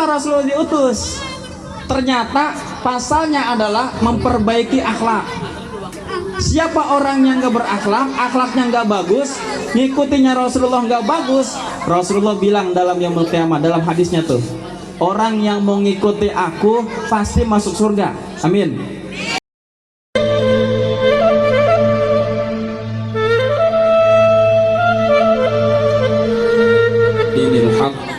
Kenapa Rasulullah diutus? Ternyata pasalnya adalah memperbaiki akhlak. Siapa orang yang gak berakhlak, akhlaknya gak bagus, ngikutinya Rasulullah gak bagus, Rasulullah bilang dalam yaumul qiyamah, dalam hadisnya tuh, orang yang mau ngikuti aku pasti masuk surga. Amin. Dinil haq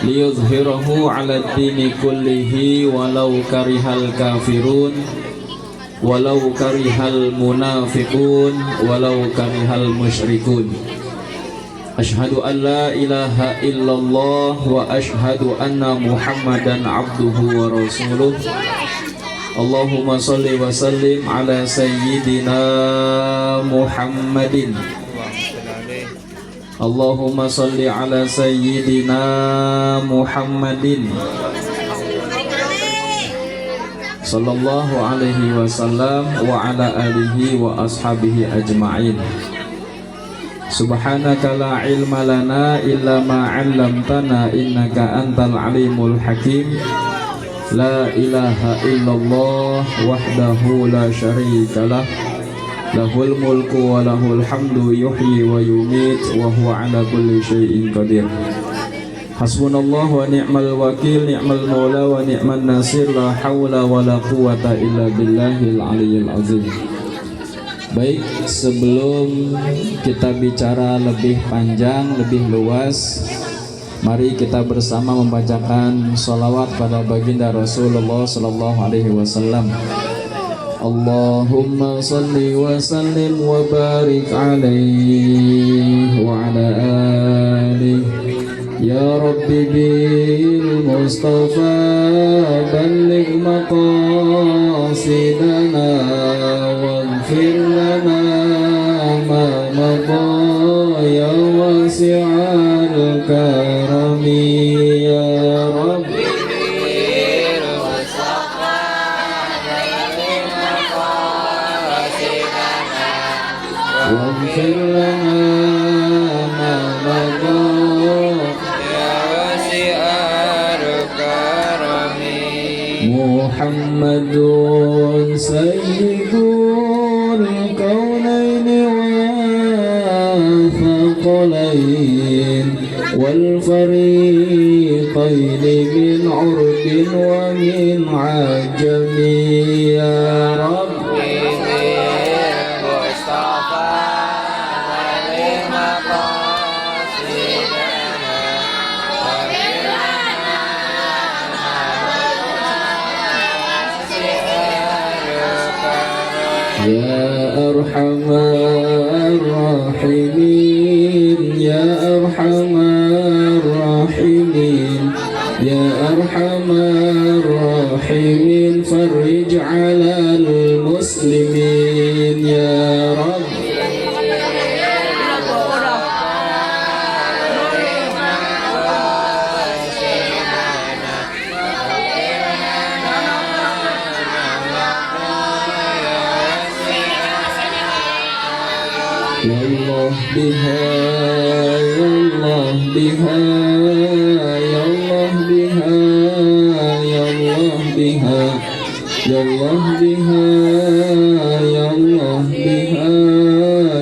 liyuzhirahu ala dini kullihi walau karihal kafirun walau karihal munafiqun walau karihal musyrikun. Asyhadu an la ilaha illallah wa asyhadu anna muhammadan abduhu wa rasuluh. Allahumma salli wa sallim ala sayyidina Muhammadin. Allahumma salli ala sayyidina Muhammadin sallallahu alaihi wasallam wa ala alihi wa ashabihi ajma'in. Subhanaka la ilma lana illa ma 'allamtana innaka antal alimul hakim. La ilaha illallah wahdahu la syarika lah, lahul mulku wa lahul hamdu yuhyi wa yumit wa huwa ala kulli syai'in qadir. Hasbunallah wa ni'mal wakil, ni'mal maula wa ni'man nasir, la hawla wa la quwata illa billahil aliyyil azim. Baik, sebelum kita bicara lebih panjang, lebih luas, mari kita bersama membacakan sholawat pada baginda Rasulullah sallallahu alaihi wasallam. Allahumma salli wa sallim wa barik alaihi wa ala alihi. Ya Rabbi bil Mustafa balligh maqasidana waghfir lana ma madha ya wasi'al karami ya Rabbi bil Mustafa balligh maqasidana waghfir lana ma madha Muhammadun sayyidul kaunaini wa thaqalain wal fariqaini min urbin wa min ajami ya Rabbi Mustafa balligh maqasidana Ya Arhamar Rahimin, Ya Arhamar Rahimin, Ya Arhamar Rahimin, farij alal muslimin ya Rabb. Ya Allah biha, Ya Allah biha, Ya Allah biha, Ya Allah biha, Ya Allah biha, Ya Allah biha,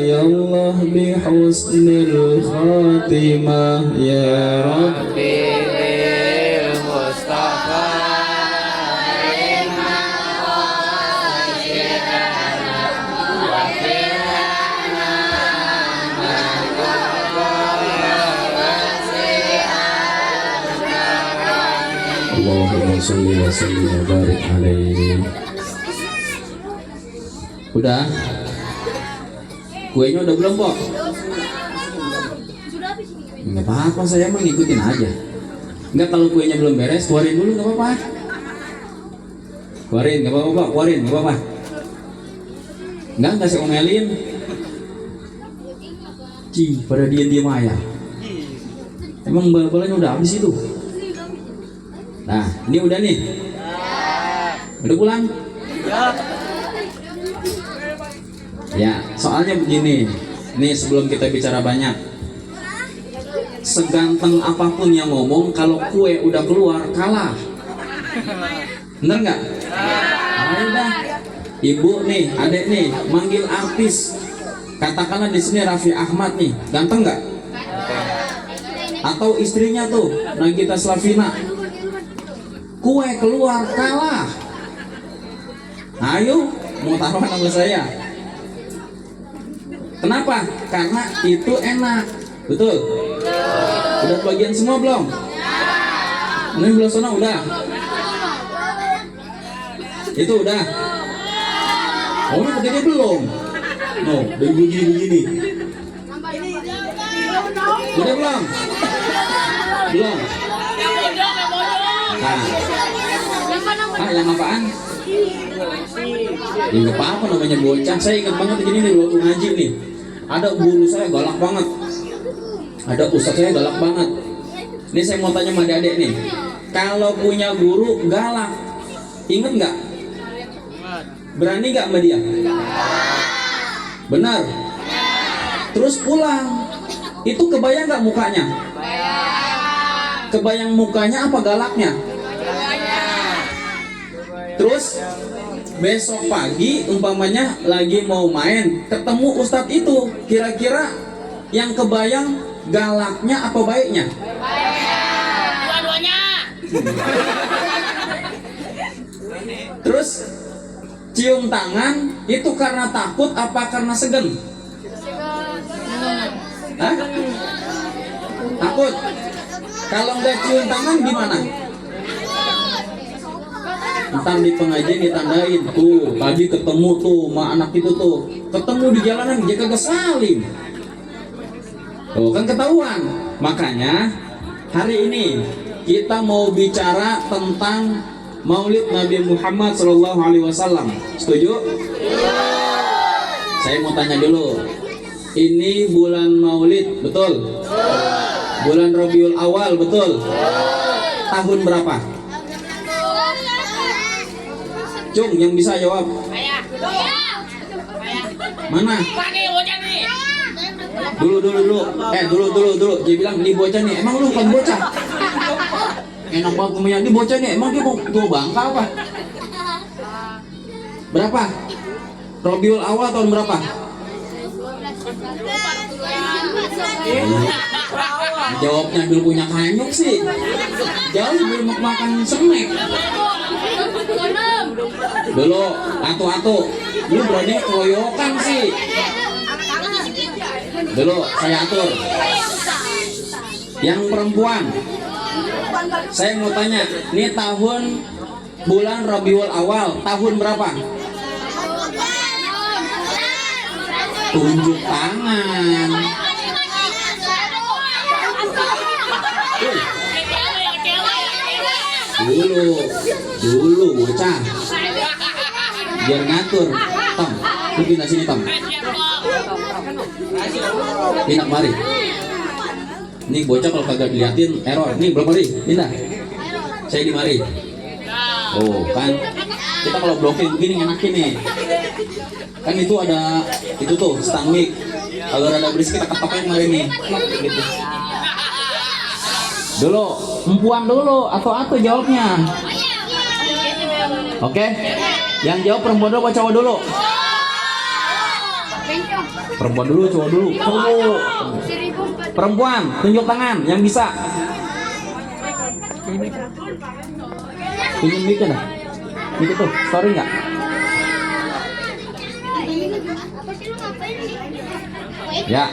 Ya Allah bihusnil khatimah ya Rabbi bil Mustafa. Allahumma sholli wa sallim wa barik alaihi. Udah? Kuenya udah belum, Pok? Enggak apa-apa, saya mah ngikutin aja. Enggak, kalau kuenya belum beres, keluarin dulu, enggak apa-apa. Keluarin, enggak apa-apa, Pak. Keluarin, enggak apa-apa. Enggak saya omelin. Cih, pada diam-diam aja. Emang bal-balnya udah habis itu? Nah, ini udah nih. Udah pulang? Ya, soalnya begini. Nih sebelum kita bicara banyak, seganteng apapun yang ngomong, kalau kue udah keluar kalah. Bener nggak? Ayo dah, ibu nih, adek nih, manggil artis. Katakanlah di sini Raffi Ahmad nih, ganteng nggak? Atau istrinya tuh, Nagita Slavina. Kue keluar kalah. Ayo, mau taruhan sama saya. Kenapa? Karena itu enak. Betul? Udah bagian semua belum? Ini belum sana udah. Itu udah. Oh, ini begini belum? No, begini. Udah belum? Belum. Nah. Yang apaan? Ya nggak apa-apa, namanya bocah. Saya ingat banget gini nih waktu ngaji nih. Ada guru saya galak banget. Ada ustadz saya galak banget. Ini saya mau tanya sama adik nih. Kalau punya guru galak, inget nggak? Berani nggak sama dia? Benar. Terus pulang, itu kebayang nggak mukanya? Kebayang mukanya apa galaknya? Terus besok pagi umpamanya lagi mau main, ketemu ustadz itu, kira-kira yang kebayang galaknya apa baiknya? Dua-duanya. Terus cium tangan itu karena takut apa karena segen? Hah? Takut. Kalau nggak cium tangan gimana? Ntar di pengajian ditandain tuh, tadi ketemu tuh sama anak itu tuh, ketemu di jalanan dia kagak salim. Tuh kan ketahuan. Makanya hari ini kita mau bicara tentang Maulid Nabi Muhammad SAW. Setuju? Saya mau tanya dulu. Ini bulan Maulid, betul? Bulan Rabiul Awal, betul? Tahun berapa? Cung, yang bisa jawab. Mana? Dulu. Dia bilang ini bocah nih. Emang lu bukan bocah? Enak banget punya ini bocah nih. Emang dia mau tua bangka apa? Berapa? Rabiul Awal tahun berapa? Jawabnya dulu punya kanyuk sih. Jauh sebelum makan snack. Dulu, atu-atu. Lu berani keroyokan sih. Dulu, saya atur. Yang perempuan, saya mau tanya, ini tahun bulan Rabiul Awal, tahun berapa? Tunjuk tangan. Dulu bocah. Biar ngatur. Tom, lu pindah sini Tom. Pindah mari. Nih bocah kalau kagak diliatin error. Nih belum mari, pindah. Saya di mari. Oh kan, kita kalau blocking begini enakin nih. Kan itu ada itu tuh stang mic. Kalau ada berisik kita ketokin mari nih. Gitu. Dulu, empuan dulu atau jawabnya. Oke? Yang jawab perempuan dulu apa cowok dulu? Perempuan dulu, cowok dulu. Cowok. Perempuan, tunjuk tangan yang bisa. Pinjam mic dah. Mic tuh, story enggak? Ya.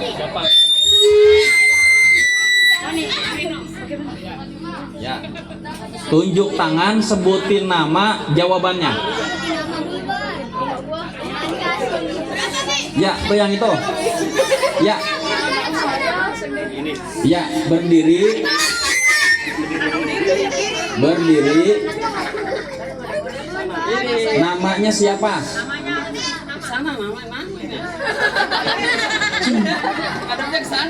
Ya. Tunjuk tangan, sebutin nama, jawabannya. Ya, tuh yang itu. Ya. Ya, berdiri. Berdiri. Namanya siapa?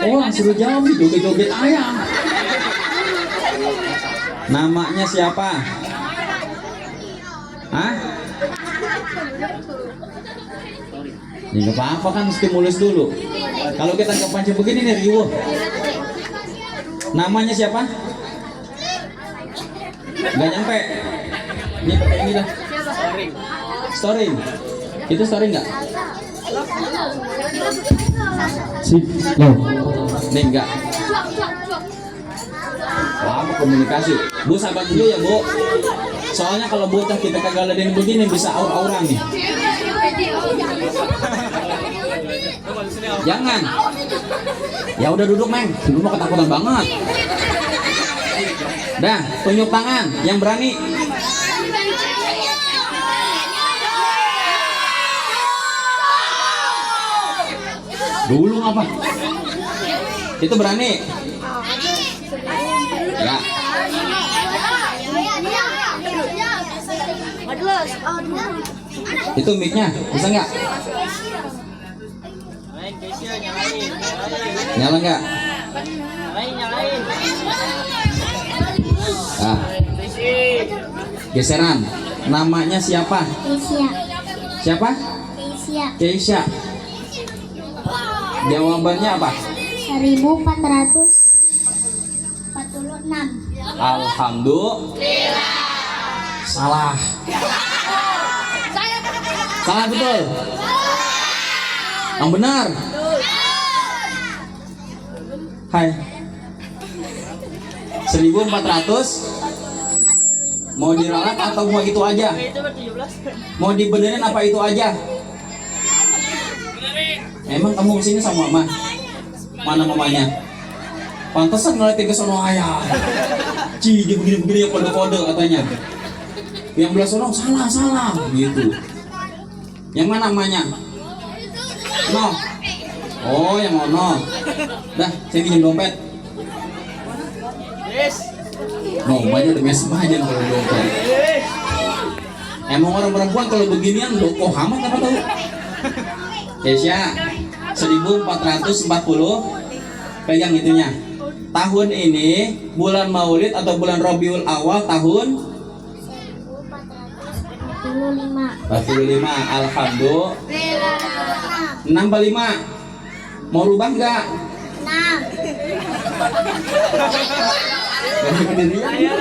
Oh, suruh jawab nih, joget-joget ayam. Namanya siapa? Hah? Ya nggak apa-apa kan, stimulus dulu. Kalau kita kepancing begini nih riuh. Namanya siapa? Gak nyampe. Ini pakai ini lah. Storing. Itu storing nggak? Loh. Nih enggak. Lama komunikasi. Bu sabar dulu ya Bu. Soalnya kalau bocah kita kagak ladenin begini bisa aur-auran nih. Jangan. Ya udah duduk Meng. Lu mau ketakutan banget. Dah, tunjuk tangan yang berani. Dulu apa? Itu berani. Ya. Itu mic-nya, bisa nggak? Nyala nggak? Nah. Geseran. Namanya siapa? Keisha. Siapa? Keisha. Keisha. Jawabannya apa? 1446. Alhamdulillah. Salah. Salah betul. Yang benar. Hai. 1400. Mau diralat atau mau itu aja? Mau dibenerin apa itu aja? Emang kamu kesini sama mama? Mana mamanya? Pantesan ngeliatin ke sono ayah. Ci, dia begini-begini ya kode-kode katanya. Yang belah sono salah gitu. Yang mana namanya? No. Oh, yang ono. Dah, saya pinjam dompet. No, banyak udah mesem aja kalau dompet. Emang orang perempuan kalau beginian doko amat apa tahu? Keisha, 1440. Pegang itunya. Tahun ini bulan Maulid atau bulan Rabiul Awal tahun 45. Alhamdulillah. 65. Mau rubah enggak? 6. Ayo.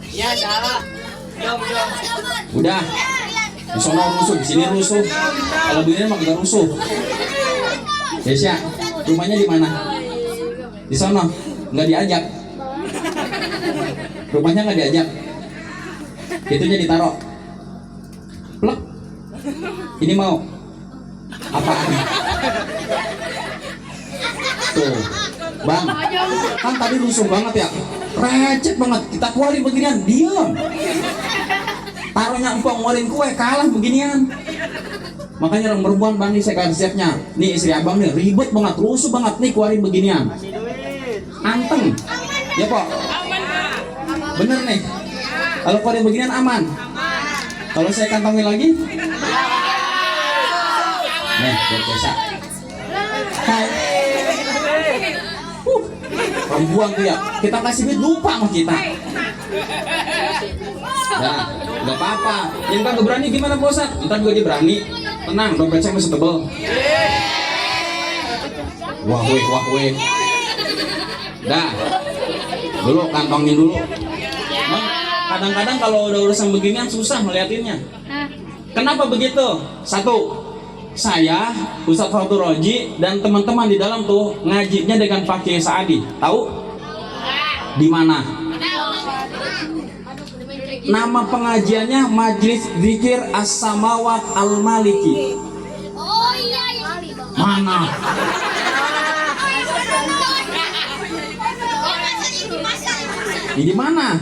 Ya, salah. Jom. Udah. Di sono rusuh, di sini rusuh. Kalau begini mah gak rusuh. Keisha, rumahnya di mana? Di sono. Nggak diajak. Rumahnya nggak diajak. Itunya ditaruh. Plek. Ini mau apaan? Tuh, Bang. Kan tadi rusuh banget ya. Recet banget. Kita keluarin beginian, diam. Taruhnya empong ngeluarin kue, kalah beginian. Makanya orang perempuan Bang nih saya kasih siapnya. Nih istri abang nih ribet banget, rusuh banget nih keluarin beginian. Anteng. Ya Pok? Bener nih. Kalau keluarin beginian aman. Kalau saya kantongin lagi? Nih, buat Keisha. Hai. Perempuan tuh ya, kita kasih duit lupa sama kita. Nah, nggak apa-apa. Yang kagak berani gimana Pak Ustadz? Ntar juga dia berani. Tenang, dompet saya masih tebel. Wah weh. Dah, dulu kantongin dulu. Kadang-kadang kalau udah urusan beginian susah ngeliatinnya. Kenapa begitu? Satu, saya Ustadz Fatur Roji dan teman-teman di dalam tuh ngajinya dengan Pak Kiai Saadi. Tahu? Di mana? Nama pengajiannya Majlis Zikir As-Samawat Al-Maliki. Oh iya. Mana? Di mana?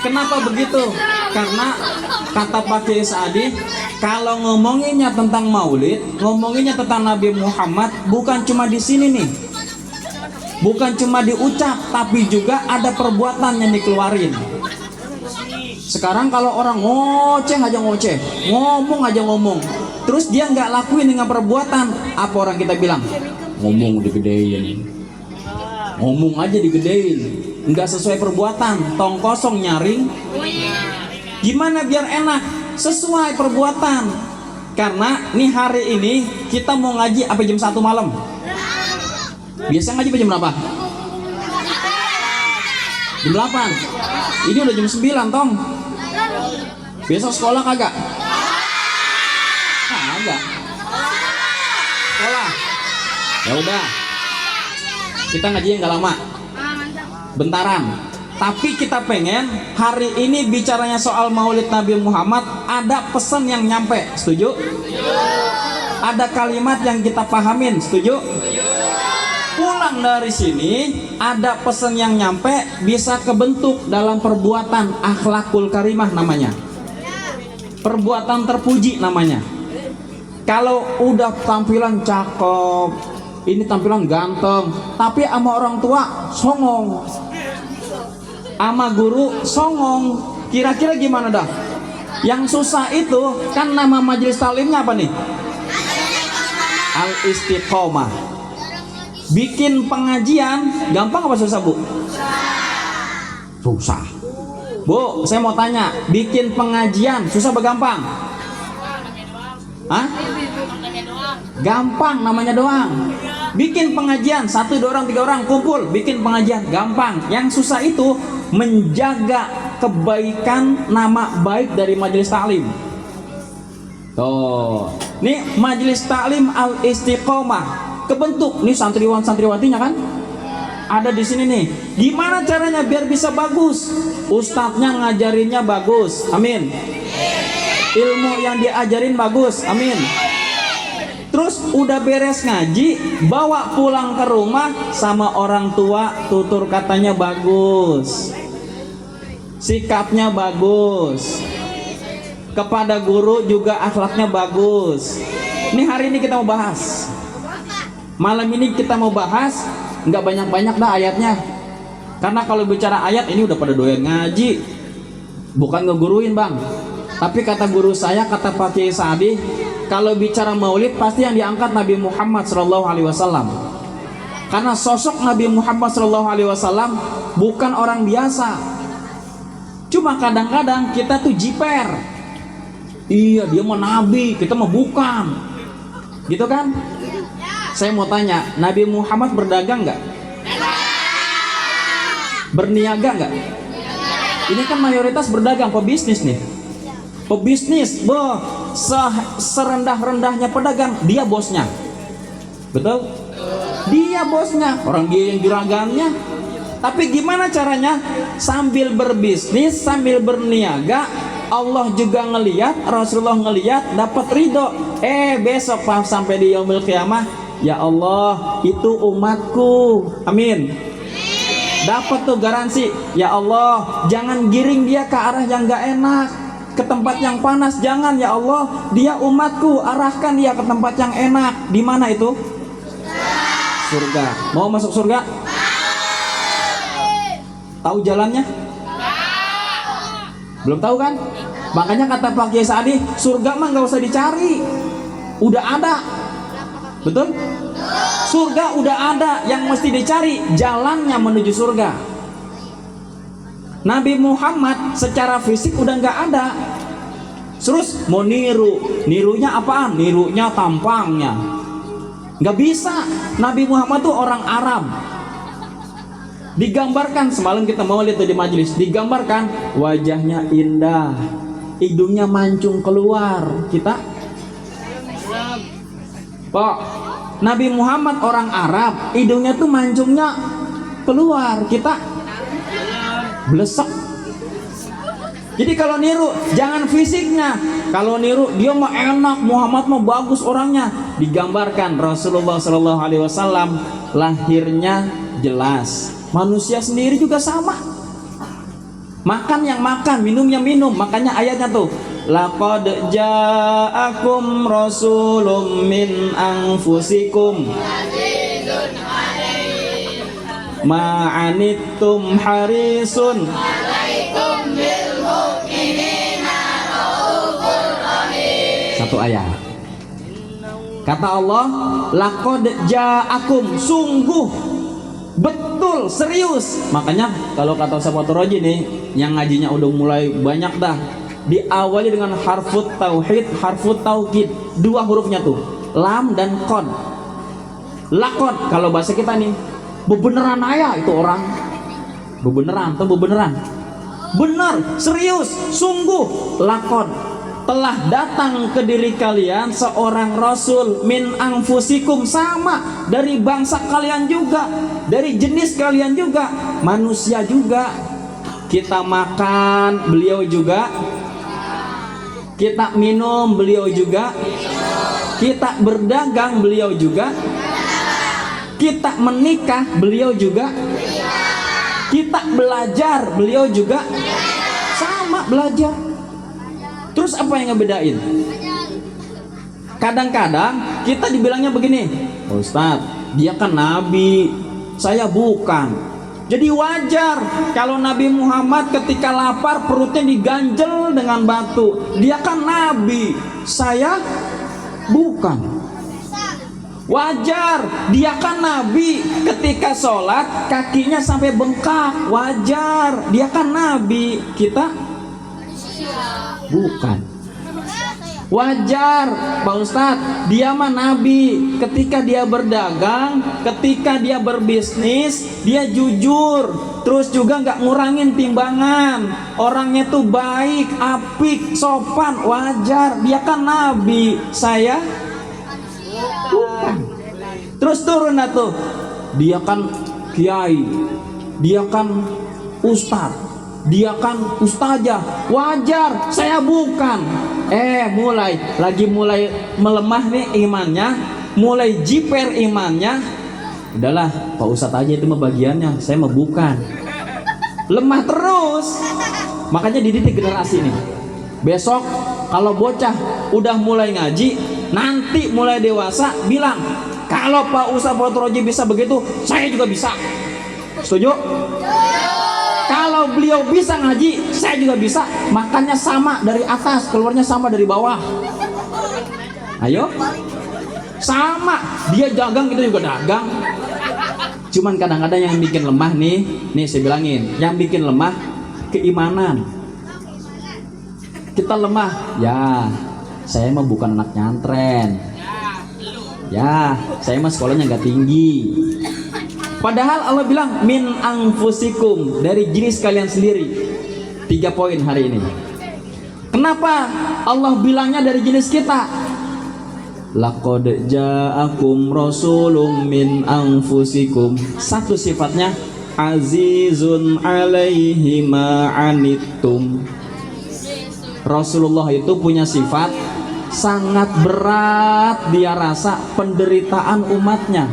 Kenapa begitu? Karena kata Pak Kiai Saadi, kalau ngomonginnya tentang Maulid, ngomonginnya tentang Nabi Muhammad, bukan cuma di sini nih. Bukan cuma diucap, tapi juga ada perbuatan yang dikeluarin. Sekarang kalau orang ngoceh aja ngoceh, ngomong aja ngomong, terus dia nggak lakuin dengan perbuatan, apa orang kita bilang? Ngomong digedein, ngomong aja digedein, nggak sesuai perbuatan, tong kosong nyaring. Gimana biar enak? Sesuai perbuatan. Karena nih hari ini kita mau ngaji apa jam 1 malam? Biasa ngaji jam berapa? Jam 8. Ini udah jam 9, Tong. Besok sekolah kagak? Kagak. Sekolah. Ya udah. Kita ngaji nggak lama. Bentaran. Tapi kita pengen hari ini bicaranya soal Maulid Nabi Muhammad, ada pesan yang nyampe. Setuju? Ada kalimat yang kita pahamin. Setuju? Pulang dari sini ada pesan yang nyampe, bisa kebentuk dalam perbuatan akhlakul karimah namanya. Perbuatan terpuji namanya. Kalau udah tampilan cakep, ini tampilan ganteng, tapi sama orang tua songong, sama guru songong, kira-kira gimana dah? Yang susah itu kan nama majelis taklimnya apa nih? Al-Istiqomah. Bikin pengajian gampang apa susah, Bu? Susah. Bu, saya mau tanya, bikin pengajian susah apa gampang? Hah? Gampang, namanya doang. Bikin pengajian 1, 2 orang, 3 orang kumpul bikin pengajian gampang. Yang susah itu menjaga kebaikan nama baik dari majelis taklim. Tuh, nih majelis taklim Al-Istiqomah kebentuk. Nih santriwan-santriwatinya kan ada di sini nih. Gimana caranya biar bisa bagus? Ustadznya ngajarinnya bagus, amin. Ilmu yang diajarin bagus, amin. Terus udah beres ngaji, bawa pulang ke rumah sama orang tua, tutur katanya bagus, sikapnya bagus, kepada guru juga akhlaknya bagus. Ini hari ini kita mau bahas. Malam ini kita mau bahas, nggak banyak-banyak dah ayatnya. Karena kalau bicara ayat ini udah pada doyan ngaji. Bukan ngeguruin, Bang. Tapi kata guru saya, kata Pak Kiai Saadi, kalau bicara maulid pasti yang diangkat Nabi Muhammad SAW. Karena sosok Nabi Muhammad SAW bukan orang biasa. Cuma kadang-kadang kita tuh jiper. Iya, dia mau nabi, kita mau bukan. Gitu kan? Saya mau tanya, Nabi Muhammad berdagang nggak? Berniaga nggak? Ini kan mayoritas berdagang, pebisnis nih. Pebisnis, serendah-rendahnya pedagang, dia bosnya. Betul? Dia bosnya, orang dia yang juragannya. Tapi gimana caranya? Sambil berbisnis, sambil berniaga, Allah juga ngeliat, Rasulullah ngeliat, dapat ridho. Besok pas sampai di yaumil qiyamah, ya Allah, itu umatku, amin. Dapat tuh garansi, ya Allah, jangan giring dia ke arah yang gak enak, ke tempat yang panas, jangan ya Allah, dia umatku, arahkan dia ke tempat yang enak. Di mana itu? Surga. Mau masuk surga? Tahu jalannya? Belum tahu kan? Makanya kata Pak Kiai Saadi, surga mah nggak usah dicari, udah ada. Betul? Surga udah ada, yang mesti dicari jalannya menuju surga. Nabi Muhammad secara fisik udah nggak ada. Terus mau nirunya apaan? Nirunya tampangnya. Nggak bisa. Nabi Muhammad tuh orang Arab. Digambarkan semalam kita mau lihat di majelis, digambarkan wajahnya indah, hidungnya mancung keluar. Kita Pak, Nabi Muhammad orang Arab, hidungnya tuh mancungnya keluar, kita blesek. Jadi kalau niru jangan fisiknya. Kalau niru dia mah enak, Muhammad mah bagus orangnya. Digambarkan Rasulullah SAW lahirnya jelas. Manusia sendiri juga sama. Makan yang makan, minum yang minum. Makanya ayatnya tuh, laqad ja'akum rasulun min anfusikum ma'anittum harisun satu ayat. Kata Allah, laqad ja'akum, sungguh, betul, serius. Makanya kalau kata Sahabat Roji nih, yang ngajinya udah mulai banyak dah, diawali dengan harfut tauhid, harfut taukid, 2 hurufnya tuh, lam dan qad. Lakon kalau bahasa kita nih, bebeneran aya itu orang. Bebeneran atau bebeneran? Benar, serius, sungguh. Lakon telah datang ke diri kalian seorang rasul min anfusikum, sama dari bangsa kalian juga, dari jenis kalian juga, manusia juga. Kita makan, beliau juga. Kita minum, beliau juga. Kita berdagang, beliau juga. Kita menikah, beliau juga. Kita belajar, beliau juga. Sama belajar. Terus apa yang ngebedain? Kadang-kadang kita dibilangnya begini, Ustadz, dia kan nabi, saya bukan. Jadi wajar kalau Nabi Muhammad ketika lapar perutnya diganjel dengan batu. Dia kan nabi, saya bukan. Wajar, dia kan nabi, ketika sholat kakinya sampai bengkak. Wajar, dia kan nabi, kita bukan. Wajar Pak Ustadz, dia mah nabi, ketika dia berdagang, ketika dia berbisnis, dia jujur, terus juga nggak ngurangin timbangan, orangnya tuh baik, apik, sopan. Wajar, dia kan nabi, saya bukan. Terus turun tuh, dia kan kiai, dia kan ustadz, dia kan ustazah. Wajar, saya bukan. Mulai melemah nih imannya, mulai jiper imannya. Udahlah, Pak Ustadz aja itu mah bagiannya, saya mah bukan. Lemah terus. Makanya dididik generasi nih. Besok kalau bocah udah mulai ngaji, nanti mulai dewasa bilang, kalau Pak Ustadz Fathur Raji bisa begitu, saya juga bisa. Setuju? Kalau beliau bisa ngaji, saya juga bisa. Makanya sama dari atas, keluarnya sama dari bawah. Ayo, sama. Dia dagang, kita juga dagang. Cuman kadang-kadang yang bikin lemah nih saya bilangin, yang bikin lemah keimanan. Kita lemah, ya saya mah bukan anak nyantren, ya saya mah sekolahnya nggak tinggi. Padahal Allah bilang min anfusikum, dari jenis kalian sendiri. 3 poin hari ini. Kenapa Allah bilangnya dari jenis kita? Laqad ja'akum rasulun min anfusikum. Satu sifatnya azizun alaihi ma anittum. Rasulullah itu punya sifat sangat berat dia rasa penderitaan umatnya.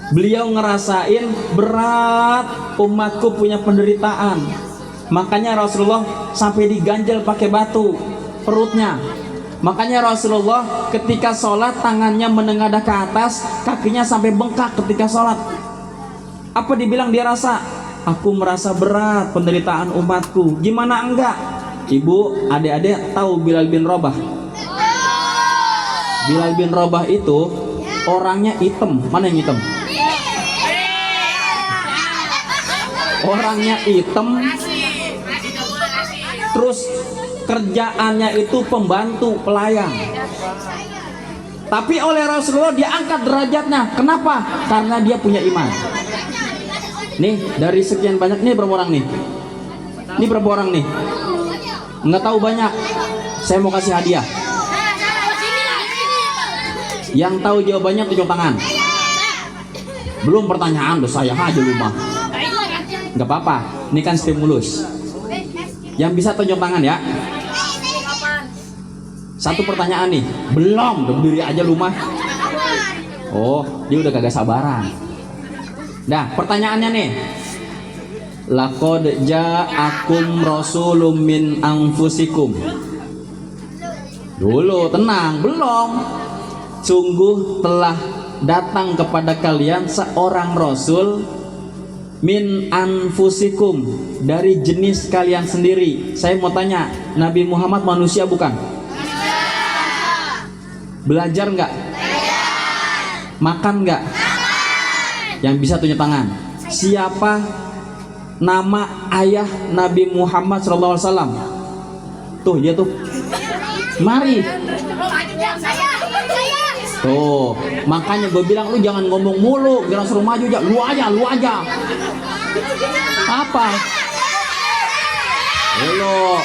Beliau ngerasain berat umatku punya penderitaan. Makanya Rasulullah sampai diganjel pakai batu perutnya. Makanya Rasulullah ketika sholat tangannya menengadah ke atas, kakinya sampai bengkak ketika sholat. Apa dibilang dia rasa? Aku merasa berat penderitaan umatku. Gimana enggak? Ibu, adik-adik tahu Bilal bin Rabah? Bilal bin Rabah itu orangnya hitam. Mana yang hitam? Orangnya hitam, terus kerjaannya itu pembantu pelayan. Tapi oleh Rasulullah diangkat derajatnya. Kenapa? Karena dia punya iman. Nih dari sekian banyak, nih berapa orang nih? Ini berapa orang nih? Nggak tahu banyak. Saya mau kasih hadiah. Yang tahu jawabannya tunjuk tangan. Belum pertanyaan, dosa saya aja rumah. Nggak apa-apa, ini kan stimulus. Yang bisa tunjuk tangan ya. Satu pertanyaan nih, belum, udah berdiri aja rumah. Oh, dia udah kagak sabaran. Nah, pertanyaannya nih. Laqad ja'akum rasulun min anfusikum. Dulu, tenang, belum. Sungguh telah datang kepada kalian seorang rasul min anfusikum, dari jenis kalian sendiri. Saya mau tanya, Nabi Muhammad manusia bukan? Belajar nggak? Makan nggak? Yang bisa tunjuk tangan. Siapa nama ayah Nabi Muhammad SAW? Tuh, dia tuh. Mari. Tuh, makanya gue bilang lu jangan ngomong mulu, jangan suruh maju aja, lu aja. Apa? Lu.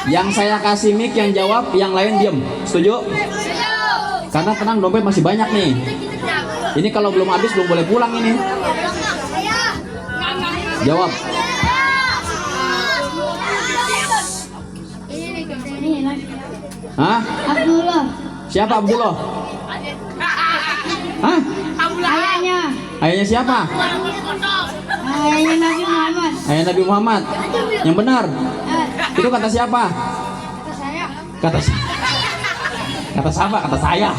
Yang saya kasih mic yang jawab, yang lain diem. Setuju? Karena tenang, dompet masih banyak nih. Ini kalau belum habis belum boleh pulang ini. Jawab. Hah? Abdullah. Siapa Abdullah? Hah? Ayahnya. Ayahnya siapa? Ayahnya Nabi Muhammad. Ayah Nabi Muhammad. Yang benar. Itu kata siapa? Kata saya. Kata siapa? Kata saya.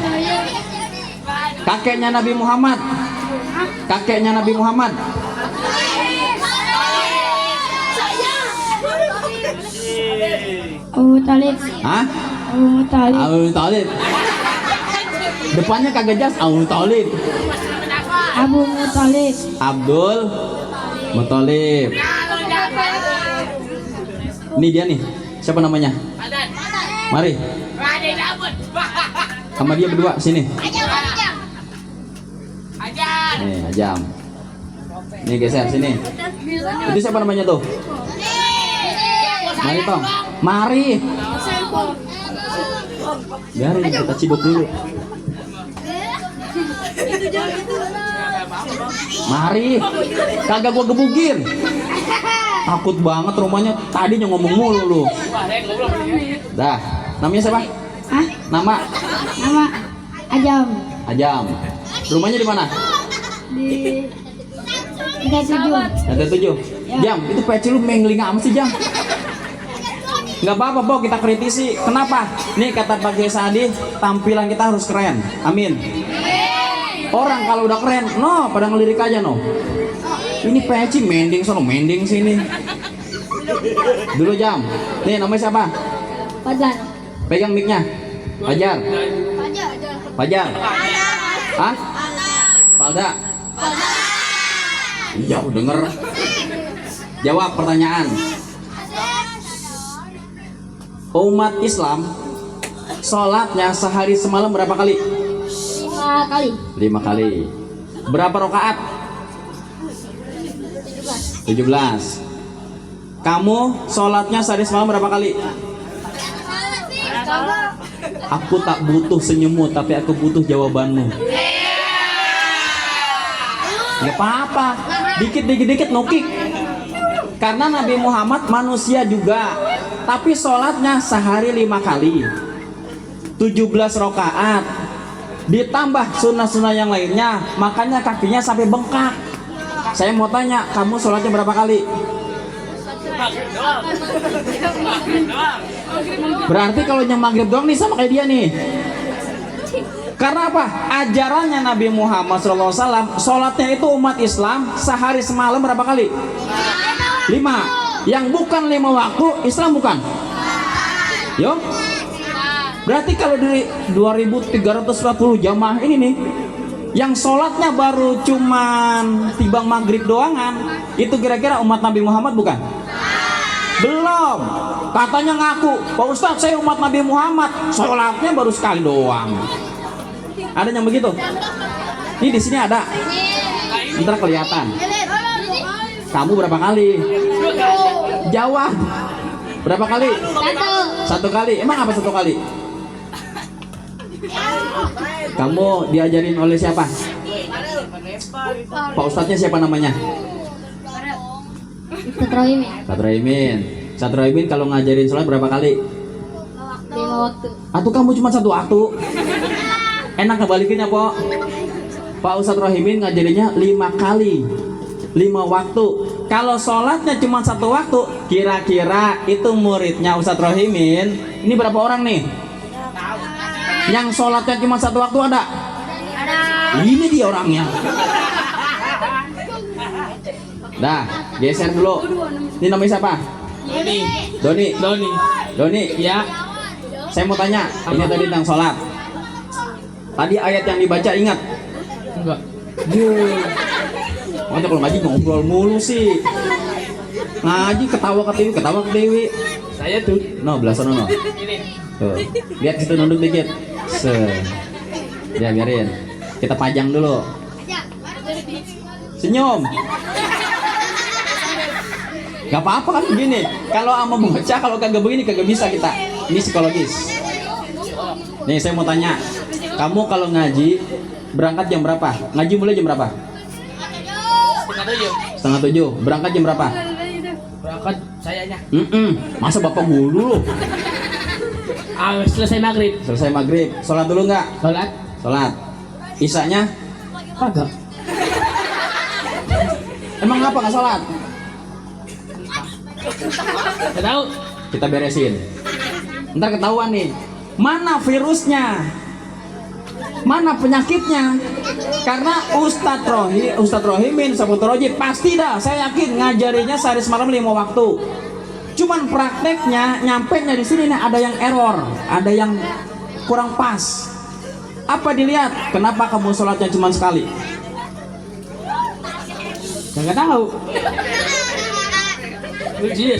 Kakeknya Nabi Muhammad. Kakeknya Nabi Muhammad. Abu Talib. Hah? Abu Talib. Abu Talib. Depannya kagak jelas. Abu Talib. Abu Muthalib. Abdul Muthalib. Ini dia nih. Siapa namanya? Mari. Sama dia berdua sini. Nih, Ajam. Nih geser sini. Itu siapa namanya tuh? Mari Tom. Mari. Biarin kita ciduk dulu. Mari. Kagak gua gebugin. Takut banget rumahnya. Tadinya ngomong mulu lu. Dah. Namanya siapa? Hah? Nama? Nama Ajam. Ajam. Rumahnya di mana? Di 37. Ada 7. Jam, itu peci lu mengling amat sih Jam. Nggak apa-apa, Bo, kita kritisi. Kenapa? Nih kata Pak Kiai Saadi, tampilan kita harus keren. Amin. Orang kalau udah keren, no, pada ngelirik aja no. Ini peci mending sono, mending sini. Dulu Jam. Nih namanya siapa? Fajar. Pegang mic-nya. Fajar. Fajar. Hah? Falda. Iya, denger. Jawab pertanyaan. Umat Islam sholatnya sehari semalam berapa kali? 5 kali. 5 kali. Berapa rakaat? 17. Kamu sholatnya sehari semalam berapa kali? Aku tak butuh senyummu, tapi aku butuh jawabanmu. Gak apa-apa, dikit nukik. Karena Nabi Muhammad manusia juga, tapi sholatnya sehari 5 kali, 17 rakaat, ditambah sunnah-sunnah yang lainnya, makanya kakinya sampai bengkak. Saya mau tanya, kamu sholatnya berapa kali? Berarti kalau yang maghrib doang nih sama kayak dia nih. Karena apa? Ajarannya Nabi Muhammad SAW, sholatnya itu umat Islam sehari semalam berapa kali? 5. Yang bukan 5 waktu, Islam bukan? Yo? Berarti kalau dari 2340 jamaah ini nih, yang sholatnya baru cuman tibang maghrib doangan, itu kira-kira umat Nabi Muhammad bukan? Belum. Katanya ngaku, Pak Ustadz saya umat Nabi Muhammad, sholatnya baru sekali doang. Ada yang begitu? Ini di sini ada. Ntar kelihatan. Kamu berapa kali? Jawab. Berapa kali? 1 kali. Emang apa 1 kali? Kamu diajarin oleh siapa? Pak Ustadznya siapa namanya? Satroimin. Satroimin kalau ngajarin sholat berapa kali? 5 waktu. Atau kamu cuma 1 waktu? Enak ngebalikinnya, Pak. Pak Ustadz Rohimin ngajarinnya 5 kali, 5 waktu. Kalau sholatnya cuma 1 waktu, kira-kira itu muridnya Ustadz Rohimin ini berapa orang nih? Yang sholatnya cuma 1 waktu ada? Ini dia orangnya. Dah, geser dulu. Ini namanya siapa? Doni. Ya. Saya mau tanya, ini tadi tentang sholat. Tadi ayat yang dibaca ingat? Enggak. Makanya kalau ngaji ngobrol mulu sih. Ngaji ketawa ke Dewi. Saya tuh. No, belasan no. Tuh, lihat situ nunduk dikit. Ya biarin. Kita pajang dulu. Senyum. Gak apa-apa kan begini. Kalau ama bocah, kalau kagak begini kagak bisa kita. Ini psikologis. Nih saya mau tanya, kamu kalau ngaji berangkat jam berapa? Ngaji mulai jam berapa? Setengah tujuh. Berangkat jam berapa? Berangkat sayanya. Masa bapak guru dulu? Selesai maghrib. Selesai maghrib. Sholat dulu nggak? Sholat. Sholat. Isanya? Kagak. Emang apa nggak sholat? Gak tahu. Kita beresin. Ntar ketahuan nih. Mana virusnya? Mana penyakitnya? Karena Ustadz Rohimin Saputroji pasti dah, saya yakin ngajarinya sehari semalam 5 waktu. Cuman prakteknya nyampenya di sini nih ada yang error, ada yang kurang pas. Apa dilihat? Kenapa kamu sholatnya cuma sekali? Gak tahu.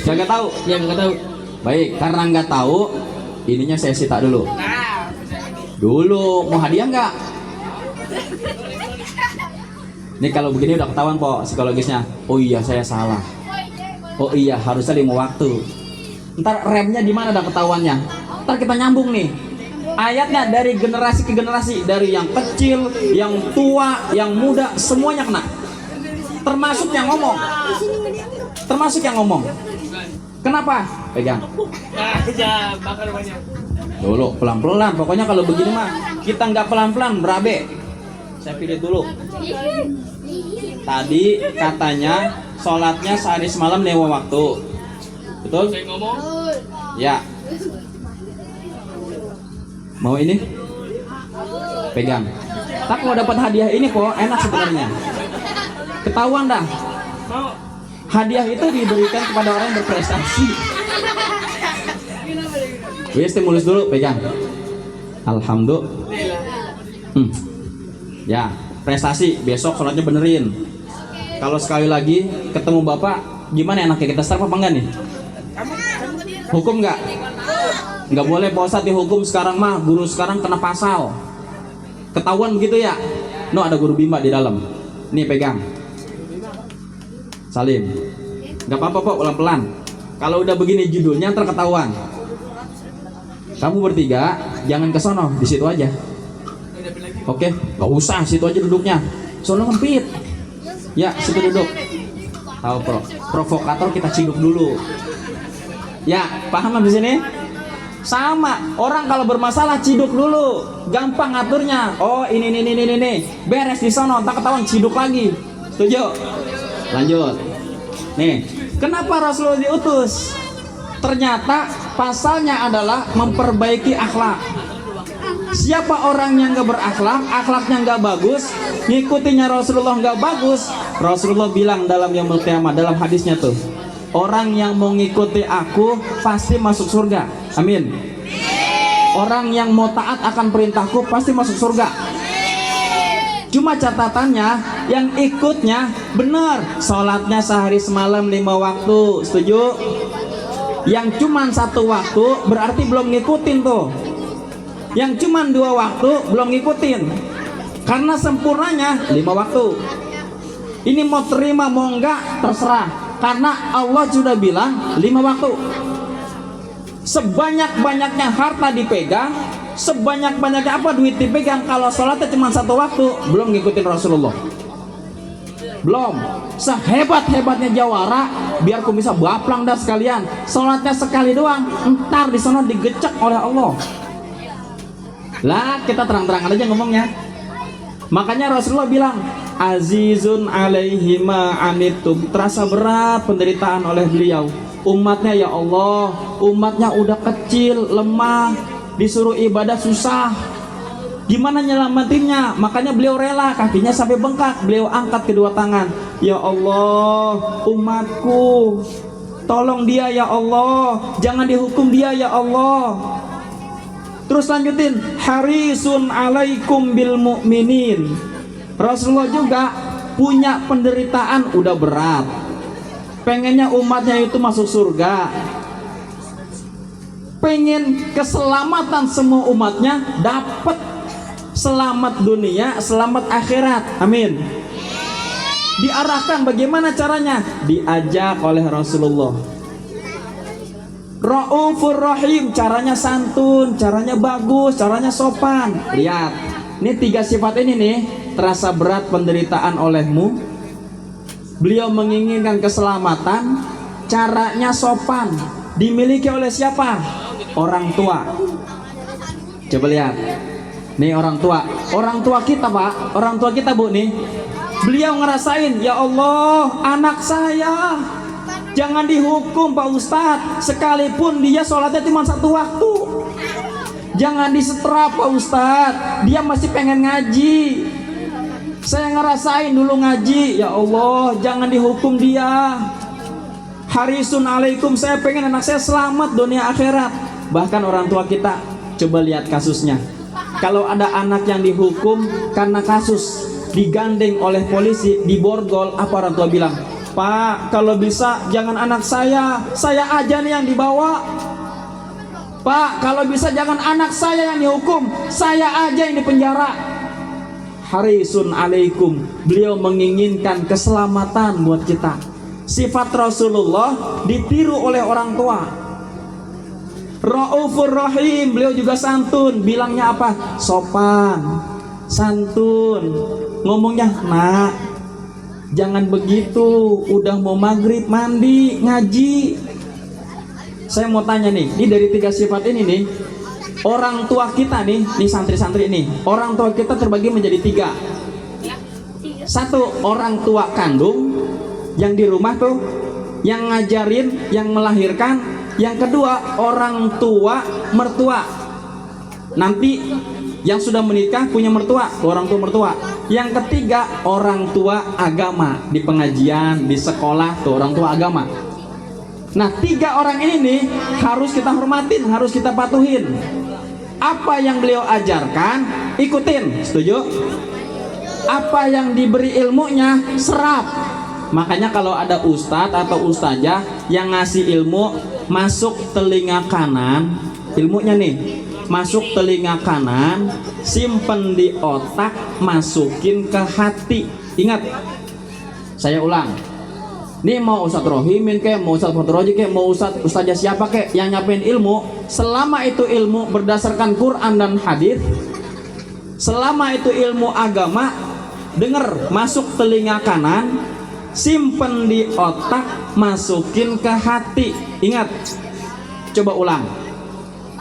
Gak tahu. Ya gak tahu. Baik, karena nggak tahu, ininya saya sita dulu. Dulu mau hadiah nggak? Nih kalau begini udah ketahuan po psikologisnya. Oh iya saya salah. Oh iya harusnya 5 waktu. Ntar remnya di mana udah ketahuannya. Ntar kita nyambung nih. Ayatnya dari generasi ke generasi, dari yang kecil, yang tua, yang muda, semuanya kena. Termasuk yang ngomong. Termasuk yang ngomong. Kenapa? Pegang. Bakar banyak. Dulu pelan-pelan, pokoknya kalau begini mah kita nggak pelan-pelan berabe. Saya pilih dulu. Tadi katanya sholatnya sehari semalam 5 waktu, betul? Saya ngomong. Ya. Mau ini? Pegang. Tak mau dapat hadiah ini kok enak sebenarnya. Ketahuan dah. Mau. Hadiah itu diberikan kepada orang yang berprestasi. Wih, stimulus dulu, pegang. Alhamdulillah. Ya, prestasi. Besok sholatnya benerin. Kalau sekali lagi ketemu bapak, gimana enaknya kita start apa enggak nih? Hukum nggak? Nggak boleh Pak Ustadz dihukum sekarang mah. Guru sekarang kena pasal. Ketahuan begitu ya? No, ada guru Bima di dalam. Nih pegang. Salim. Nggak apa-apa kok, pelan-pelan. Kalau udah begini judulnya ntar ketahuan. Kamu bertiga jangan ke sono, di situ aja. Oke, nggak usah, situ aja duduknya. Sono ngempit. Ya, situ duduk. Tahu provokator kita ciduk dulu. Ya, paham di sini? Sama, orang kalau bermasalah ciduk dulu, gampang ngaturnya. Oh, ini. Beres di sono, tak ketahuan ciduk lagi. Setuju? Lanjut. Nih, kenapa Rasulullah diutus? Ternyata pasalnya adalah memperbaiki akhlak. Siapa orang yang gak berakhlak, akhlaknya gak bagus, ngikutinya Rasulullah gak bagus, Rasulullah bilang dalam yaumul qiyamah, dalam hadisnya tuh, orang yang mau ngikuti aku pasti masuk surga. Amin. Orang yang mau taat akan perintahku pasti masuk surga. Cuma catatannya, yang ikutnya benar, sholatnya sehari semalam 5 waktu. Setuju? Yang cuman 1 waktu berarti belum ngikutin tuh. Yang cuman 2 waktu belum ngikutin. Karena sempurnanya 5 waktu. Ini mau terima mau enggak terserah. Karena Allah sudah bilang 5 waktu. Sebanyak-banyaknya harta dipegang, sebanyak-banyaknya apa duit dipegang, kalau sholatnya cuma 1 waktu belum ngikutin Rasulullah. Belum. Sehebat-hebatnya jawara, biar aku bisa baplang dah sekalian. Sholatnya sekali doang, entar di sana digecek oleh Allah. Lah kita terang-terangan aja ngomongnya. Makanya Rasulullah bilang, azizun alaihi ma anittum. Terasa berat penderitaan oleh beliau. Umatnya ya Allah, umatnya udah kecil, lemah, disuruh ibadah susah. Gimana nyelamatinnya? Makanya beliau rela, kakinya sampai bengkak, beliau angkat kedua tangan. Ya Allah, umatku, tolong dia ya Allah, jangan dihukum dia ya Allah. Terus lanjutin, harisun alaikum bil mu'minin. Rasulullah juga punya penderitaan udah berat, pengennya umatnya itu masuk surga. pengen keselamatan semua umatnya, dapat selamat dunia, selamat akhirat. Amin. Diarahkan bagaimana caranya? Diajak oleh Rasulullah. Raufur Rahim, caranya santun, caranya bagus, caranya sopan. Lihat, ini 3 sifat ini nih, terasa berat penderitaan olehmu. Beliau menginginkan keselamatan, caranya sopan. Dimiliki oleh siapa? Orang tua. Coba lihat. Nih orang tua kita Pak, orang tua kita Bu nih. Beliau ngerasain, ya Allah, anak saya jangan dihukum Pak Ustadz, sekalipun dia sholatnya cuma 1 waktu. Jangan disetrap Pak Ustadz, dia masih pengen ngaji. Saya ngerasain dulu ngaji, ya Allah, jangan dihukum dia. Harisun alaikum, saya pengen anak saya selamat dunia akhirat. Bahkan orang tua kita, coba lihat kasusnya. Kalau ada anak yang dihukum karena kasus, digandeng oleh polisi, diborgol, apa orang tua bilang? Pak, kalau bisa jangan anak saya aja nih yang dibawa. Pak, kalau bisa jangan anak saya yang dihukum, saya aja yang dipenjara. Harisun alaikum, beliau menginginkan keselamatan buat kita. Sifat Rasulullah ditiru oleh orang tua. Raufur Rahim, beliau juga santun. Bilangnya apa? Sopan, santun. Ngomongnya, nak, jangan begitu. Udah mau maghrib, mandi, ngaji. Saya mau tanya nih, ini dari 3 sifat ini nih, orang tua kita nih santri-santri nih, orang tua kita terbagi menjadi 3. 1, orang tua kandung, yang di rumah tuh, yang ngajarin, yang melahirkan. Yang kedua, orang tua mertua. Nanti yang sudah menikah punya mertua, orang tua mertua. Yang ketiga, orang tua agama, di pengajian, di sekolah tuh orang tua agama. Nah, 3 orang ini nih harus kita hormatin, harus kita patuhin. Apa yang beliau ajarkan, ikutin. Setuju? Apa yang diberi ilmunya, serap. Makanya kalau ada ustadz atau ustazah yang ngasih ilmu, masuk telinga kanan, ilmunya nih, masuk telinga kanan, simpen di otak, masukin ke hati. Ingat, saya ulang. Nih mau Ustadz Rohimin kek, mau Ustadz Fatroji kek, mau ustazah siapa kek yang nyampein ilmu, selama itu ilmu berdasarkan Quran dan hadis, selama itu ilmu agama, denger, masuk telinga kanan, simpen di otak, masukin ke hati. Ingat, coba ulang.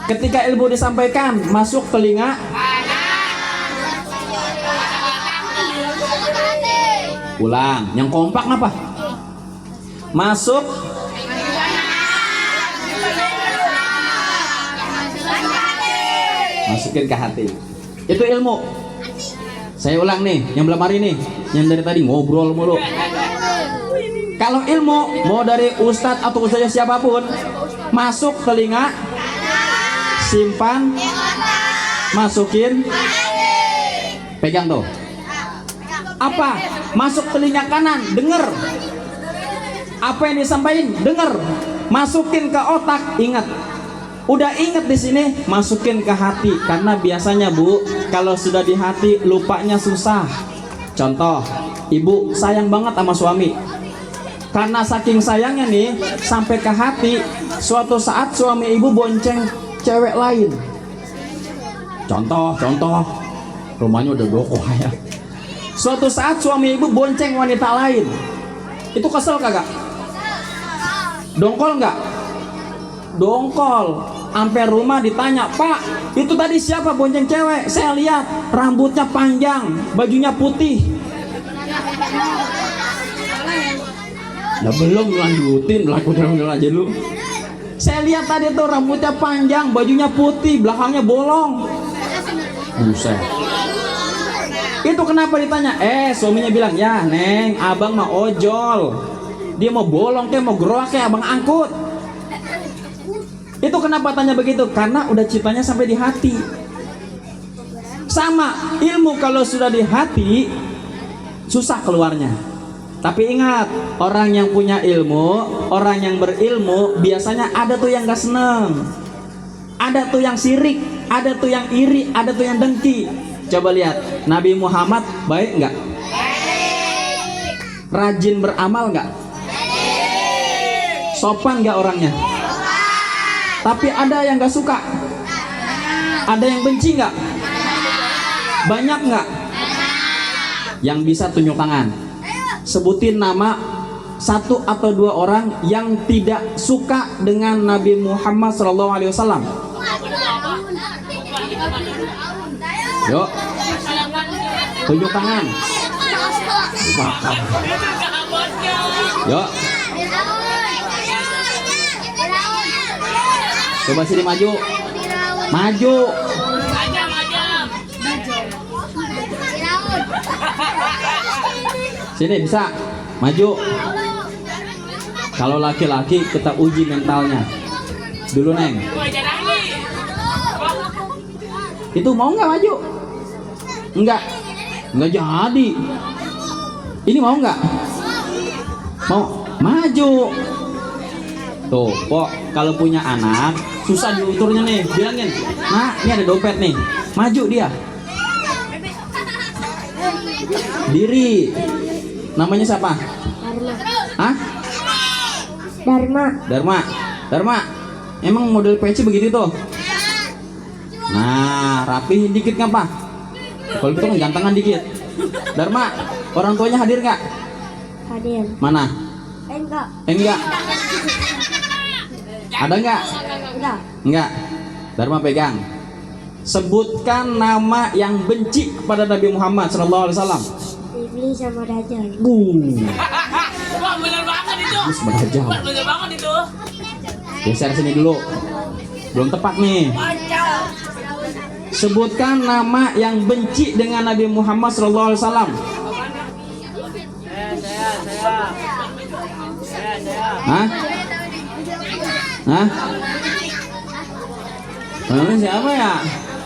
Ketika ilmu disampaikan, masuk telinga, ulang, yang kompak apa? Masuk, masukin ke hati. Itu ilmu. Saya ulang nih, yang belum hari nih, yang dari tadi ngobrol mulu. Kalau ilmu mau dari ustadz atau ustazah siapapun, masuk telinga, simpan, masukin, pegang tuh. Apa? Masuk telinga kanan, denger. Apa yang disampaikan, denger. Masukin ke otak, ingat. Udah inget di sini, masukin ke hati. Karena biasanya Bu, kalau sudah di hati lupanya susah. Contoh, ibu sayang banget sama suami. Karena saking sayangnya nih, sampai ke hati, suatu saat suami ibu bonceng cewek lain. Contoh, rumahnya udah dokoh ya. Suatu saat suami ibu bonceng wanita lain. Itu kesel kagak? Dongkol nggak? Dongkol. Sampai rumah ditanya, Pak, itu tadi siapa bonceng cewek? Saya lihat rambutnya panjang, bajunya putih. Nah, belum lanjutin, lakukan aja dulu. Saya lihat tadi tuh rambutnya panjang, bajunya putih, belakangnya bolong. Buset. Itu kenapa ditanya? Suaminya bilang, ya Neng, abang mah ojol. Dia mau bolong kayak mau gerowak kayak abang angkut. Itu kenapa tanya begitu? Karena udah ciptanya sampai di hati. Sama, ilmu kalau sudah di hati susah keluarnya. Tapi ingat, orang yang punya ilmu, orang yang berilmu biasanya ada tuh yang gak seneng. Ada tuh yang sirik, ada tuh yang iri, ada tuh yang dengki. Coba lihat, Nabi Muhammad baik nggak? Rajin beramal nggak? Sopan nggak orangnya? Tapi ada yang nggak suka? Ada yang benci nggak? Banyak nggak? Yang bisa tunjuk tangan. Sebutin nama 1 atau 2 orang yang tidak suka dengan Nabi Muhammad SAW. Yuk, tunjuk tangan. Yuk, coba sini maju. Maju. Sini bisa. Maju. Kalau laki-laki kita uji mentalnya. Dulu Neng. Itu mau nggak maju? Enggak. Enggak jadi. Ini mau nggak? Mau maju. Tuh, kok kalau punya anak susah diuturnya nih. Bilangin, nah ini ada dompet nih. Maju dia. Diri. Namanya siapa? Hah? Dharma. Emang model peci begitu tuh? Nah, rapihin dikit ngapa? Kalau gitu kan gantengan dikit. Dharma, orang tuanya hadir nggak? Hadir. Mana? Enggak. Ada nggak? Enggak. Dharma pegang. Sebutkan nama yang benci kepada Nabi Muhammad SAW. Iblis sama Dajjal. Wah, bener banget itu. Iblis berhajar. Wah, bener banget itu. Geser sini dulu. Belum tepat nih. Sebutkan nama yang benci dengan Nabi Muhammad SAW. Hah? Hah? Namanya siapa ya?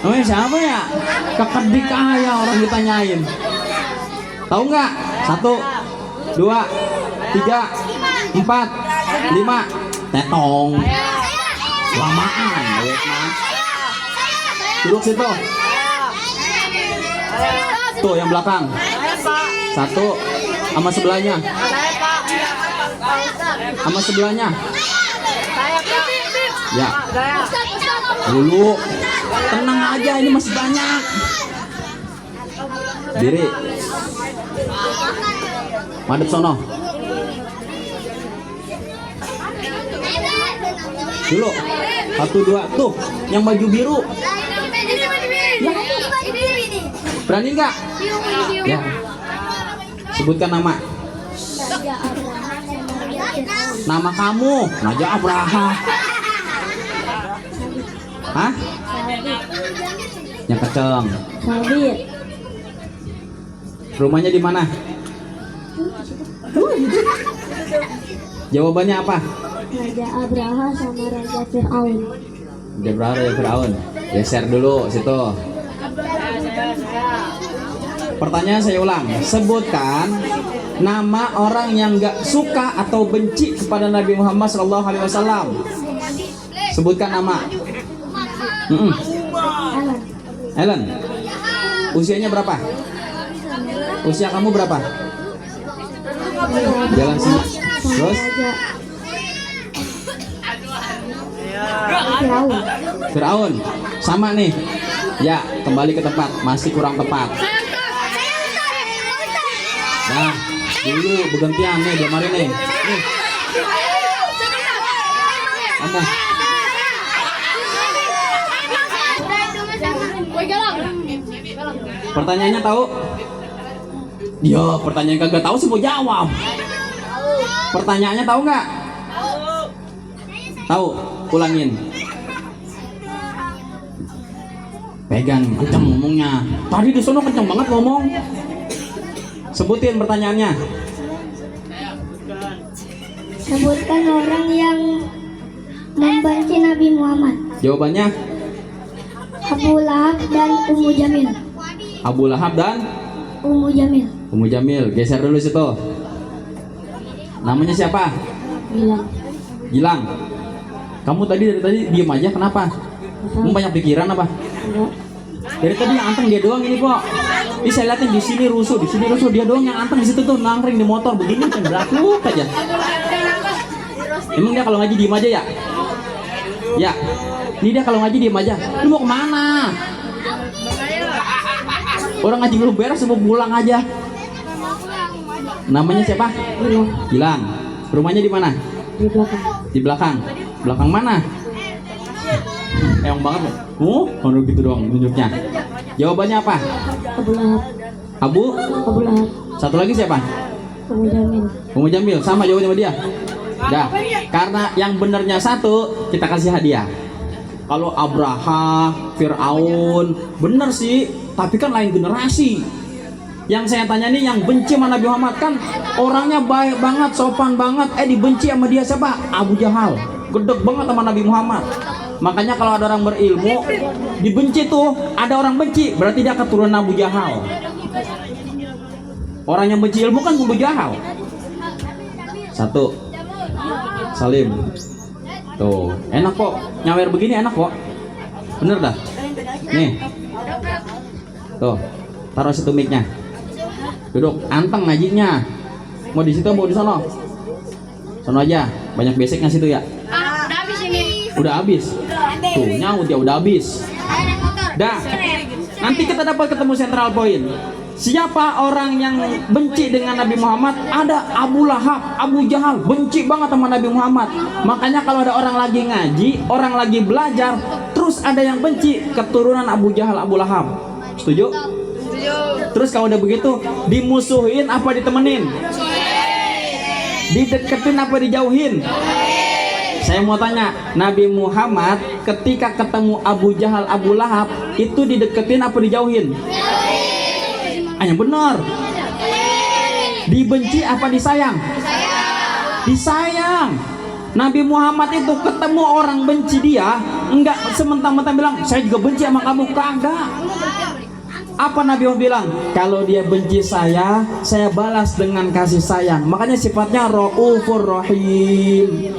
Namanya siapa ya? Kekedik kaya orang ditanyain. Tahu nggak? 1, 2, 3, 4, 5. Tetong. Lamaan. Duduk situ. Tuh yang belakang. 1 sama sebelahnya. Sama sebelahnya. Ya. Dulu. Tenang aja, ini masih banyak. Diri. Madep sono. Dulu. 1, 2. Tuh, yang baju biru. Ya. Berani nggak? Ya. Sebutkan nama. Nama kamu, Raja Abraha. Hah? Yang kenceng. Sabit. Rumahnya di mana? Jawabannya apa? Raja Abraha sama Raja Fir'aun. Raja Abraha, Raja Fir'aun. Geser dulu situ. Pertanyaan saya ulang. Sebutkan nama orang yang gak suka atau benci kepada Nabi Muhammad SAW. Sebutkan nama. Ellen. Usianya berapa? Usia kamu berapa? Jalan sini. Terus? Fir'aun. Sama nih. Ya, kembali ke tempat. Masih kurang tepat. Nah, dulu bergantian nih, Damari nih. Nih. Kamu. Pertanyaannya tahu? Ya, pertanyaan kagak tahu sih mau jawab. Pertanyaannya tahu nggak? Tahu? Ulangin. Pegang, kencang ngomongnya. Tadi di sono kencang banget ngomong. Sebutin pertanyaannya. Sebutkan orang yang membenci Nabi Muhammad. Jawabannya Abu Lahab dan Ummu Jamil. Abu Lahab dan Ummu Jamil. Ummu Jamil. Geser dulu situ. Namanya siapa? Bilang. Gilang. Kamu tadi dari tadi diem aja, kenapa? Kamu banyak pikiran apa? Dari tadi yang anteng dia doang ini kok. Ini saya liatin di sini rusuh, dia doang yang anteng di situ tuh nangkring di motor begini kan berakluk aja. Emang dia kalau ngaji diem aja ya? Ya, ini dia kalau ngaji diem aja. Lu mau kemana? Orang ngaji belum beres mau pulang aja. Namanya siapa? Gilang. Rumahnya di mana? Di belakang. Di belakang. Belakang mana? Yang banget loh. Baru gitu doang nunjuknya. Jawabannya apa? Abu Lahab. Abu? Abu Lahab. Satu lagi siapa? Ummu Jamil. Ummu Jamil. Sama jawabannya sama dia. Dah. Karena yang benernya satu, kita kasih hadiah. Kalau Abraha, Fir'aun, bener sih, tapi kan lain generasi. Yang saya tanya nih, yang benci sama Nabi Muhammad kan orangnya baik banget, sopan banget, dibenci sama dia siapa? Abu Jahal. Gedek banget sama Nabi Muhammad. Makanya kalau ada orang berilmu dibenci tuh, ada orang benci, berarti dia keturunan Abu Jahal. Orang yang benci ilmu kan Abu Jahal. Satu. Salim. Tuh, enak kok. Nyawer begini enak kok. Bener dah. Nih. Tuh, taruh situ mic-nya. Duduk, anteng ngajinya. Mau di situ mau di sono? Sono aja. Banyak basic nggak situ ya? Udah habis ini. Udah habis. Tuh, nyaut ya udah habis. Dah. Nanti kita dapat ketemu central point. Siapa orang yang benci dengan Nabi Muhammad? Ada Abu Lahab, Abu Jahal, benci banget sama Nabi Muhammad. Makanya kalau ada orang lagi ngaji, orang lagi belajar, terus ada yang benci, keturunan Abu Jahal, Abu Lahab. Setuju? Terus kalau udah begitu, dimusuhin apa ditemenin? Dideketin apa dijauhin? Saya mau tanya, Nabi Muhammad ketika ketemu Abu Jahal, Abu Lahab, itu dideketin apa dijauhin? Yang benar. Dibenci apa disayang? Disayang. Nabi Muhammad itu ketemu orang benci dia, enggak sementara-mentara bilang saya juga benci sama kamu, kagak. Apa Nabi Muhammad bilang? Kalau dia benci saya balas dengan kasih sayang. Makanya sifatnya Raufur Rahim.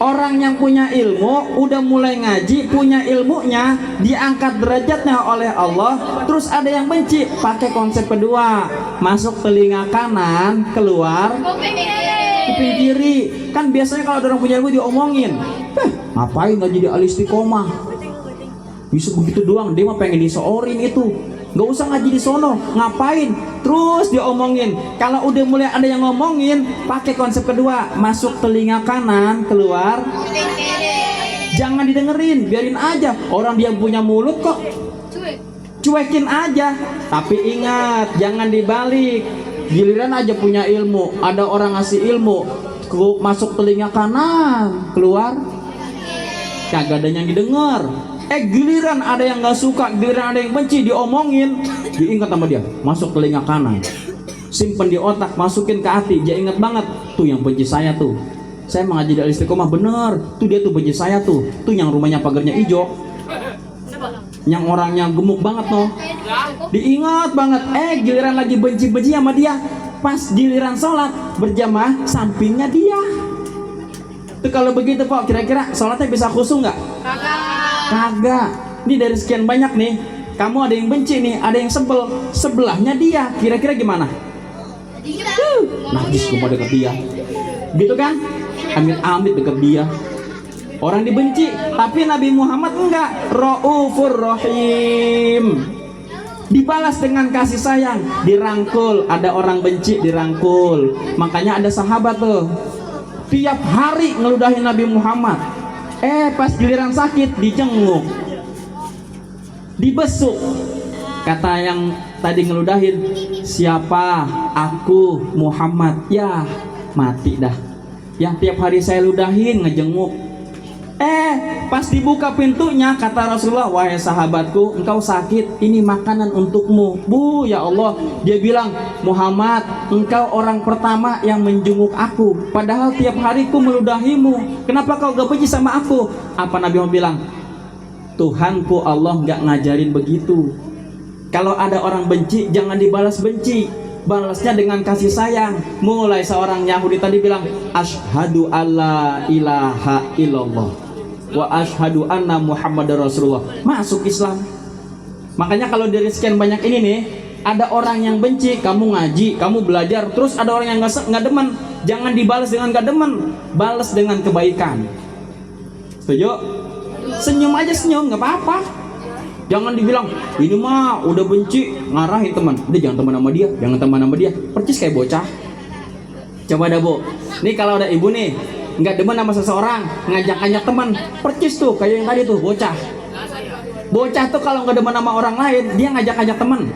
Orang yang punya ilmu, udah mulai ngaji, punya ilmunya, diangkat derajatnya oleh Allah. Terus ada yang benci, pakai konsep kedua, masuk telinga kanan, keluar kuping kiri. Kan biasanya kalau ada orang punya ilmu diomongin, ngapain nggak jadi ahli istiqomah? Bisa begitu doang, dia mah pengen diseorin itu. Nggak usah ngaji di sono, ngapain? Terus diomongin. Kalau udah mulai ada yang ngomongin, pakai konsep kedua, masuk telinga kanan, keluar. Jangan didengerin, biarin aja. Orang dia punya mulut kok, cuekin aja. Tapi ingat, jangan dibalik. Giliran aja punya ilmu, ada orang ngasih ilmu, masuk telinga kanan, keluar, kagak ada yang didengar. Giliran ada yang nggak suka, giliran ada yang benci, diomongin, diingat sama dia, masuk telinga kanan, simpen di otak, masukin ke hati, dia ingat banget, tuh yang benci saya tuh, saya mengaji di istiqomah bener, tuh dia tuh benci saya tuh yang rumahnya pagarnya hijau, yang orangnya gemuk banget noh, diingat banget. Giliran lagi benci-benci sama dia, pas giliran sholat berjamaah sampingnya dia. Tuh kalau begitu Pak, kira-kira sholatnya bisa khusyuk nggak? Kagak. Ini dari sekian banyak nih, kamu ada yang benci nih, ada yang sebel, sebelahnya dia, kira-kira gimana? Najis cuma deket dia, gitu kan? Amit-amit deket dia. Orang dibenci, tapi Nabi Muhammad enggak. Raufur Rahim. Dibalas dengan kasih sayang, dirangkul. Ada orang benci dirangkul. Makanya ada sahabat tuh, tiap hari ngeludahin Nabi Muhammad. Pas giliran sakit dijenguk, dibesuk. Kata yang tadi ngeludahin, siapa? Aku Muhammad. Ya mati dah. Yang tiap hari saya ludahin ngejenguk. Pas dibuka pintunya, kata Rasulullah, wahai sahabatku, engkau sakit, ini makanan untukmu. Bu, ya Allah. Dia bilang, Muhammad, engkau orang pertama yang menjenguk aku, padahal tiap hari ku meludahimu. Kenapa kau gak benci sama aku? Apa Nabi Muhammad bilang? Tuhanku Allah gak ngajarin begitu. Kalau ada orang benci, jangan dibalas benci, balasnya dengan kasih sayang. Mulai seorang Yahudi tadi bilang, asyhadu alla ilaha illallah, wa asyhadu anna Muhammadar Rasulullah. Masuk Islam. Makanya kalau dari sekian banyak ini nih, ada orang yang benci, kamu ngaji, kamu belajar, terus ada orang yang nggak demen, jangan dibalas dengan nggak demen, balas dengan kebaikan. Setuju? Senyum aja, senyum, nggak apa-apa. Jangan dibilang ini mah udah benci, ngarahin teman. Udah jangan teman sama dia, jangan teman sama dia. Percis kayak bocah. Coba dah Bu. Nih kalau ada ibu nih nggak demen sama seseorang, ngajak-ngajak teman, percis tuh kayak yang tadi tuh bocah. Bocah tuh kalau nggak demen sama orang lain, dia ngajak-ngajak teman.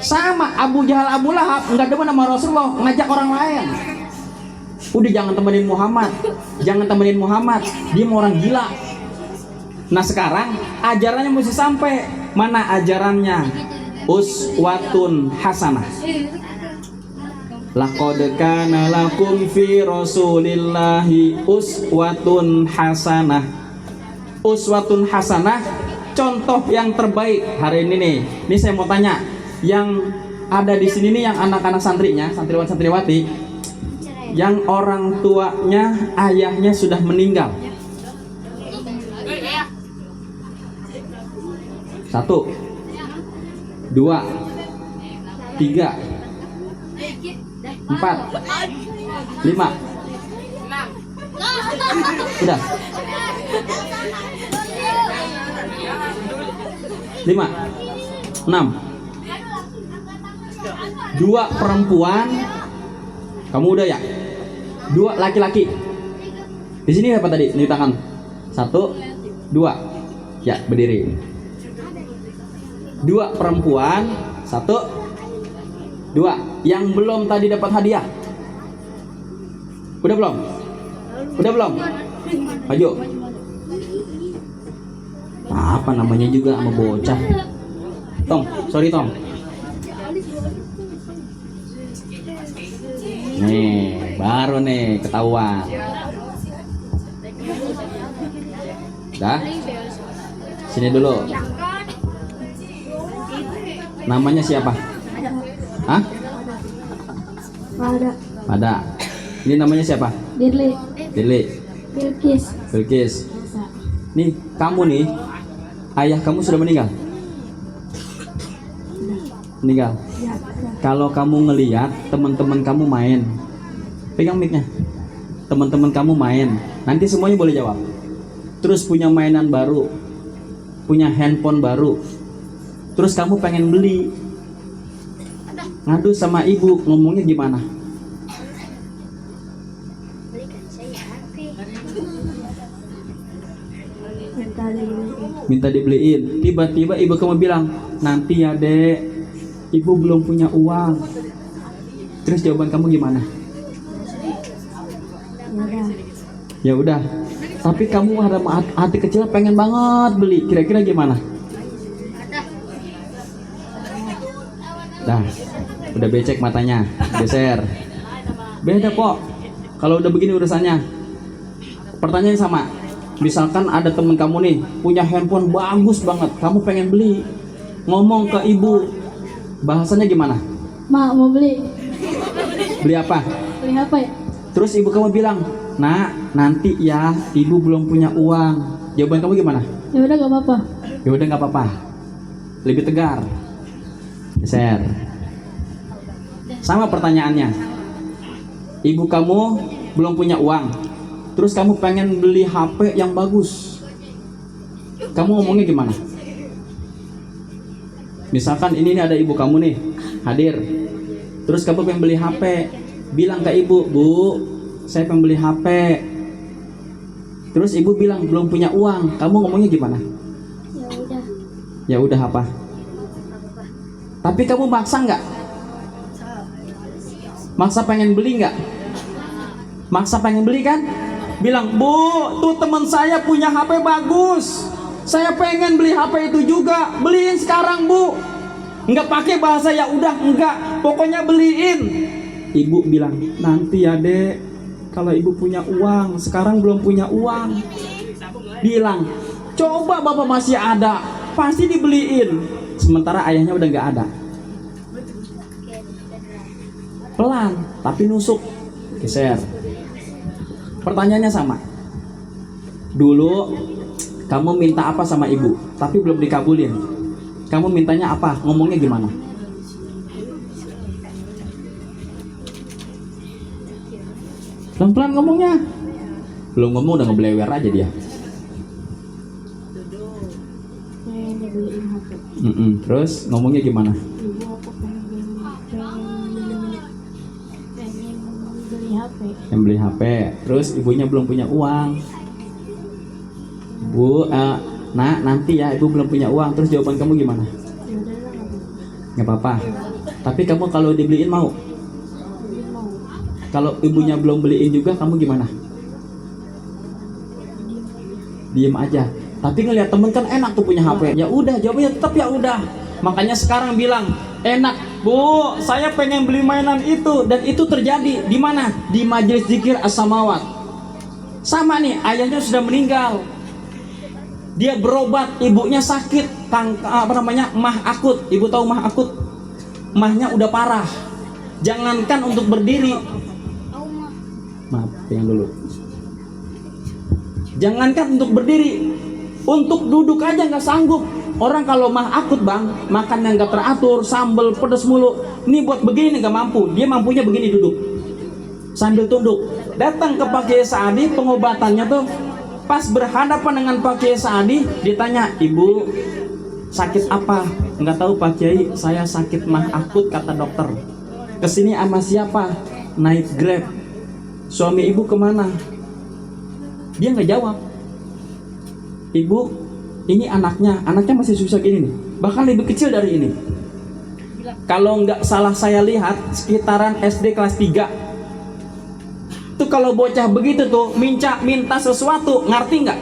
Sama Abu Jahal, Abu Lahab nggak demen sama Rasulullah, ngajak orang lain. Udah jangan temenin Muhammad, jangan temenin Muhammad, dia mau orang gila. Nah sekarang ajarannya mesti sampai mana ajarannya? Uswatun hasanah. Laqad kana lakum fi Rasulillahi uswatun hasanah. Uswatun hasanah, contoh yang terbaik hari ini nih. Ini saya mau tanya, yang ada di sini nih yang anak-anak santrinya, santriwan santriwati, yang orang tuanya, ayahnya sudah meninggal. 1, 2, 3, 4, 5. Sudah. 5, 6. 2 perempuan. Kamu udah ya? 2 laki-laki. Di sini apa tadi? Di tangan. 1, 2. Ya, berdiri. 2 perempuan, 1, 2. Yang belum tadi dapat hadiah. Udah belum? Udah belum? Maju. Apa namanya juga sama bocah. Tong, sorry Tong. Nih, baru nih ketahuan. Dah. Sini dulu. Namanya siapa? Hah? Pada. Ini namanya siapa? Dirli. Dirli. Bilkis. Bilkis. Nih, kamu nih, ayah kamu sudah meninggal? Meninggal. Kalau kamu ngelihat teman-teman kamu main, pegang mic-nya. Teman-teman kamu main, nanti semuanya boleh jawab. Terus punya mainan baru, punya handphone baru, terus kamu pengen beli, ngadu sama ibu, ngomongnya gimana? Minta dibeliin. Tiba-tiba ibu kamu bilang, nanti ya dek, ibu belum punya uang. Terus jawaban kamu gimana? Ya udah. Tapi kamu ada hati kecil pengen banget beli. Kira-kira gimana? Dah, udah becek matanya, geser. Beda kok. Kalau udah begini urusannya. Pertanyaan sama. Misalkan ada temen kamu nih punya handphone bagus banget, kamu pengen beli, ngomong ke ibu, bahasanya gimana? Mak mau beli. Beli apa? Beli HP. Terus ibu kamu bilang, nak nanti ya, ibu belum punya uang. Jawaban kamu gimana? Ya udah gak apa-apa. Ya udah nggak apa-apa. Lebih tegar. Geser. Sama pertanyaannya. Ibu kamu belum punya uang. Terus kamu pengen beli HP yang bagus. Kamu ngomongnya gimana? Misalkan ini ada ibu kamu nih, hadir. Terus kamu pengen beli HP. Bilang ke ibu, Bu, saya pengen beli HP. Terus ibu bilang belum punya uang. Kamu ngomongnya gimana? Ya udah. Ya udah apa? Tapi kamu maksa nggak? Maksa pengen beli nggak? Maksa pengen beli kan? Bilang, Bu, tuh teman saya punya HP bagus. Saya pengen beli HP itu juga. Beliin sekarang, Bu. Nggak pakai bahasa ya udah enggak. Pokoknya beliin. Ibu bilang, nanti ya dek, kalau ibu punya uang. Sekarang belum punya uang. Bilang, coba bapak masih ada, pasti dibeliin. Sementara ayahnya udah nggak ada. Pelan, tapi nusuk. Geser. Pertanyaannya sama. Dulu kamu minta apa sama ibu, tapi belum dikabulin. Kamu mintanya apa? Ngomongnya gimana? Pelan-pelan ngomongnya. Belum ngomong udah ngeblewer aja dia. Terus ngomongnya gimana? Yang beli HP. Terus ibunya belum punya uang. Bu, nak nanti ya ibu belum punya uang. Terus jawaban kamu gimana? Nggak apa-apa. Tapi kamu kalau dibeliin mau? Kalau ibunya belum beliin juga kamu gimana? Diem aja. Tapi ngeliat temen kan enak tuh punya HP. Ya udah, jawabnya tetap ya udah. Makanya sekarang bilang, enak bu, saya pengen beli mainan itu. Dan itu terjadi di mana? Di majelis zikir as-samawat. Sama nih, ayahnya sudah meninggal. Dia berobat, ibunya sakit, mah akut. Ibu tahu mah akut? Mahnya udah parah. Jangankan untuk berdiri. Maaf, yang dulu. Jangankan untuk berdiri, untuk duduk aja nggak sanggup. Orang kalau mah akut bang, makan yang nggak teratur, sambel pedes mulu. Ini buat begini nggak mampu. Dia mampunya begini duduk, sambil tunduk. Datang ke Pak Kiai Saadi, pengobatannya tuh pas berhadapan dengan Pak Kiai Saadi, ditanya, ibu sakit apa? Nggak tahu Pak Kiai, saya sakit mah akut kata dokter. Kesini sama siapa? Naik Grab. Suami ibu kemana? Dia nggak jawab. Ibu, ini anaknya masih susah gini nih, bahkan lebih kecil dari ini. Kalau nggak salah saya lihat sekitaran SD kelas 3. Tuh kalau bocah begitu tuh minta sesuatu, ngerti nggak?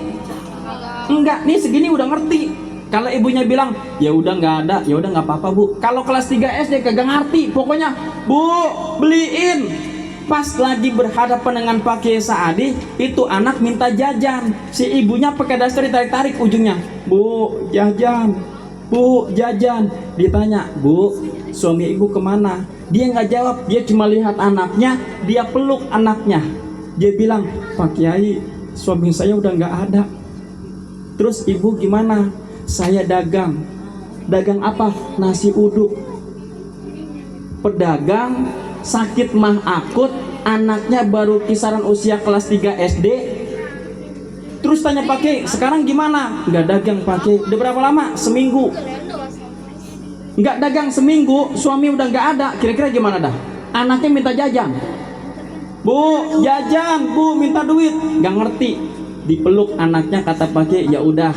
Enggak, nih segini udah ngerti. Kalau ibunya bilang, ya udah nggak ada, ya udah nggak apa-apa bu. Kalau kelas 3 SD kagak ngerti, pokoknya bu beliin. Pas lagi berhadapan dengan Pak Kiai Saadi, itu anak minta jajan. Si ibunya pakai dasar ditarik-tarik ujungnya. Bu, jajan. Bu, jajan. Ditanya, bu, suami ibu kemana? Dia nggak jawab, dia cuma lihat anaknya, dia peluk anaknya. Dia bilang, Pak Kiai, suami saya udah nggak ada. Terus ibu gimana? Saya dagang. Dagang apa? Nasi uduk. Pedagang, sakit mah akut, anaknya baru kisaran usia kelas 3 SD. Terus tanya Pak Kiai, sekarang gimana? Nggak dagang Pak Kiai. Udah berapa lama? Seminggu. Nggak dagang seminggu, suami udah nggak ada. Kira-kira gimana dah? Anaknya minta jajan. Bu, jajan, bu, minta duit. Nggak ngerti. Dipeluk anaknya, kata Pak Kiai, ya udah,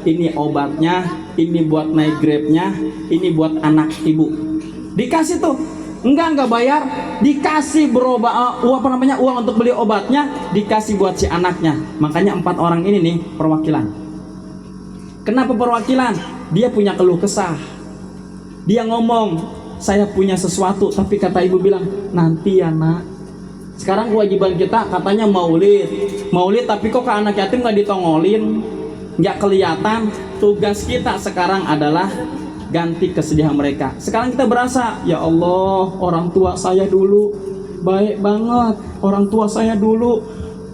ini obatnya, ini buat naik Grabnya, ini buat anak ibu. Dikasih tuh. Enggak bayar, dikasih berobat uang untuk beli obatnya, dikasih buat si anaknya. Makanya 4 orang ini nih perwakilan. Kenapa perwakilan? Dia punya keluh kesah. Dia ngomong, saya punya sesuatu, tapi kata ibu bilang, nanti ya nak. Sekarang kewajiban kita katanya maulid, tapi kok ke anak yatim nggak ditongolin, nggak kelihatan. Tugas kita sekarang adalah ganti kesedihan mereka. Sekarang kita berasa, ya Allah, orang tua saya dulu baik banget, orang tua saya dulu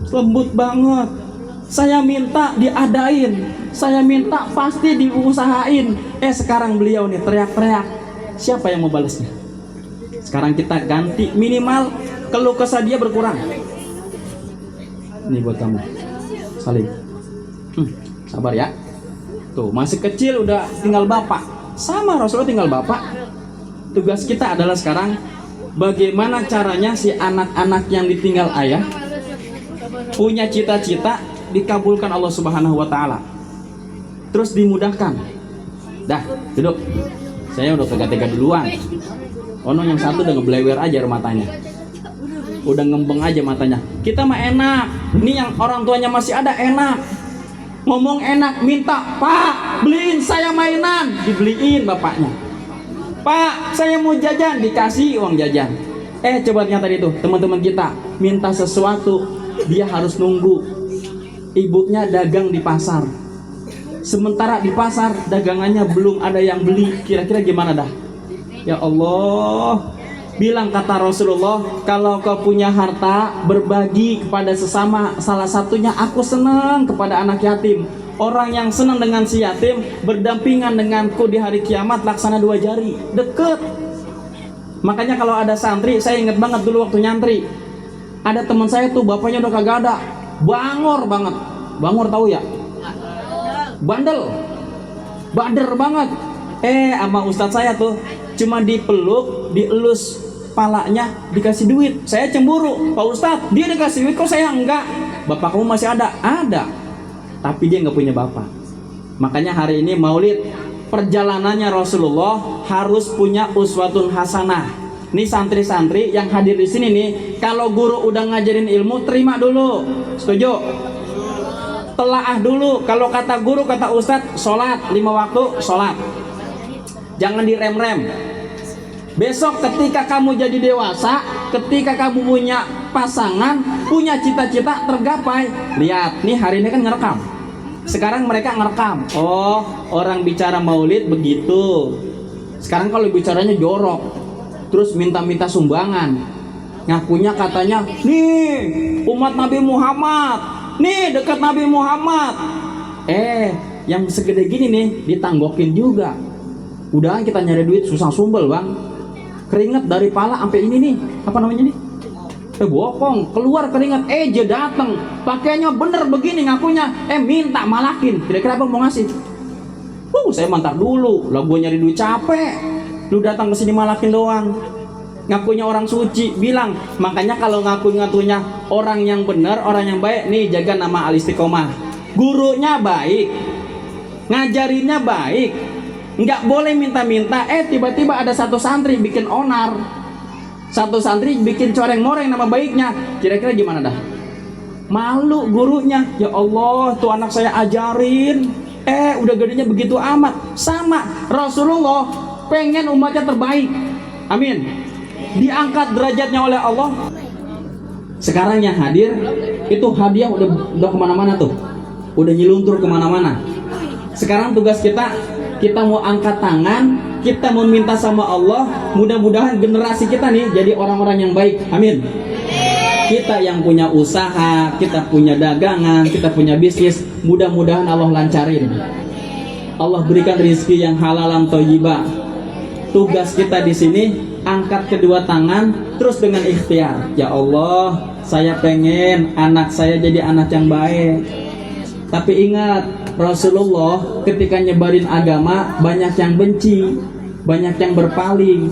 lembut banget. Saya minta diadain, saya minta pasti diusahain. Sekarang beliau nih teriak-teriak. Siapa yang mau balasnya? Sekarang kita ganti, minimal keluh kesah dia berkurang. Ini buat kamu, Salim. Sabar ya. Tuh masih kecil udah tinggal bapak. Sama Rasulullah tinggal bapak. Tugas kita adalah sekarang bagaimana caranya si anak-anak yang ditinggal ayah punya cita-cita dikabulkan Allah Subhanahu wa taala. Terus dimudahkan. Dah, duduk. Saya udah tega-tega duluan. Ono yang satu udah ngeblewer aja matanya. Udah ngembeng aja matanya. Kita mah enak. Ini yang orang tuanya masih ada enak. Ngomong enak, minta, Pak, beliin saya mainan, dibeliin bapaknya. Pak, saya mau jajan, dikasih uang jajan. Coba lihat tadi tuh, teman-teman kita minta sesuatu, dia harus nunggu. Ibunya dagang di pasar. Sementara di pasar dagangannya belum ada yang beli. Kira-kira gimana dah? Ya Allah, Bilang kata Rasulullah, kalau kau punya harta, berbagi kepada sesama. Salah satunya aku senang kepada anak yatim. Orang yang senang dengan si yatim berdampingan denganku di hari kiamat laksana 2 jari. Deket. Makanya kalau ada santri, saya ingat banget dulu waktu nyantri. Ada teman saya tuh bapaknya udah kagak ada. Bangor banget. Bangor tahu ya? Bandel. Bader banget. Sama ustadz saya tuh cuma dipeluk, dielus palanya, dikasih duit. Saya cemburu, Pak Ustadz, dia dikasih duit kok saya enggak. Bapak kamu masih ada? Ada, tapi dia nggak punya bapak. Makanya hari ini maulid, perjalanannya Rasulullah harus punya uswatun hasanah. Nih santri-santri yang hadir di sini nih, kalau guru udah ngajarin ilmu, terima dulu. Setuju? Telaah dulu. Kalau kata guru, kata ustadz, sholat 5 waktu, sholat. Jangan direm-rem. Besok ketika kamu jadi dewasa, ketika kamu punya pasangan, punya cita-cita tergapai. Lihat, nih hari ini kan ngerekam. Sekarang mereka ngerekam. Oh, orang bicara maulid begitu. Sekarang kalau bicaranya jorok, terus minta-minta sumbangan. Ngakunya katanya, nih umat Nabi Muhammad, nih dekat Nabi Muhammad. Yang segede gini nih ditanggokin juga. Udah kita nyari duit susah sumbel bang. Keringat dari pala sampai ini nih, apa namanya nih? Bokong, keluar keringat. Dia datang, pakainya bener begini ngakunya. Minta malakin. Kira-kira apa mau ngasih? Saya mantar dulu. Lah gue nyari duit capek. Lu datang ke sini malakin doang. Ngakunya orang suci, bilang. Makanya kalau ngakunya orang yang benar, orang yang baik, nih jaga nama Al-Istiqomah. Gurunya baik, ngajarinnya baik. Nggak boleh minta-minta. Tiba-tiba ada satu santri bikin onar, satu santri bikin coreng-moreng nama baiknya. Kira-kira gimana dah? Malu gurunya. Ya Allah, tuh anak saya ajarin, udah gedenya begitu amat. Sama Rasulullah pengen umatnya terbaik. Amin. Diangkat derajatnya oleh Allah. Sekarang yang hadir itu hadiah udah kemana-mana tuh, udah nyeluntur kemana-mana. Sekarang tugas kita mau angkat tangan, kita mau minta sama Allah, mudah-mudahan generasi kita nih jadi orang-orang yang baik. Amin. Kita yang punya usaha, kita punya dagangan, kita punya bisnis, mudah-mudahan Allah lancarin. Allah berikan rezeki yang halalan thayyibah. Tugas kita di sini angkat kedua tangan terus dengan ikhtiar. Ya Allah, saya pengen anak saya jadi anak yang baik. Tapi ingat, Rasulullah ketika nyebarin agama banyak yang benci, banyak yang berpaling.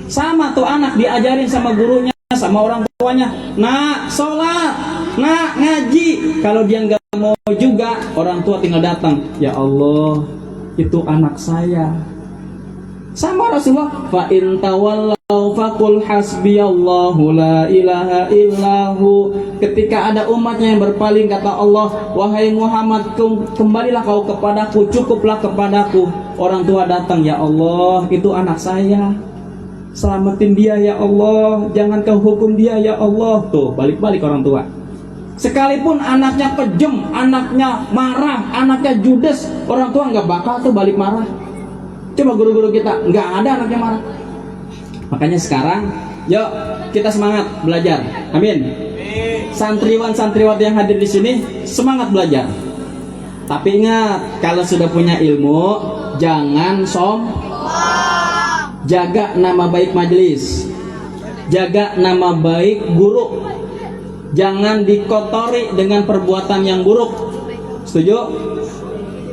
Sama tuh anak diajarin sama gurunya, sama orang tuanya, nak sholat, nak ngaji. Kalau dia nggak mau juga, orang tua tinggal datang, ya Allah, itu anak saya. Sama Rasulullah, fa in tawallaw faqul hasbiyallahu la ilaha illahu. Ketika ada umatnya yang berpaling, kata Allah, wahai Muhammad, kembalilah kau kepadaku, cukuplah kepadaku. Orang tua datang, ya Allah, itu anak saya, selamatin dia ya Allah, jangan kau hukum dia ya Allah. Tuh balik-balik orang tua. Sekalipun anaknya kejem, anaknya marah, anaknya judes, orang tua nggak bakal tuh balik marah. Coba guru-guru kita, nggak ada anaknya marah. Makanya sekarang, yuk kita semangat belajar. Amin. Santriwan-santriwati yang hadir di sini semangat belajar. Tapi ingat, kalau sudah punya ilmu, jangan jaga nama baik majelis, jaga nama baik guru. Jangan dikotori dengan perbuatan yang buruk. Setuju?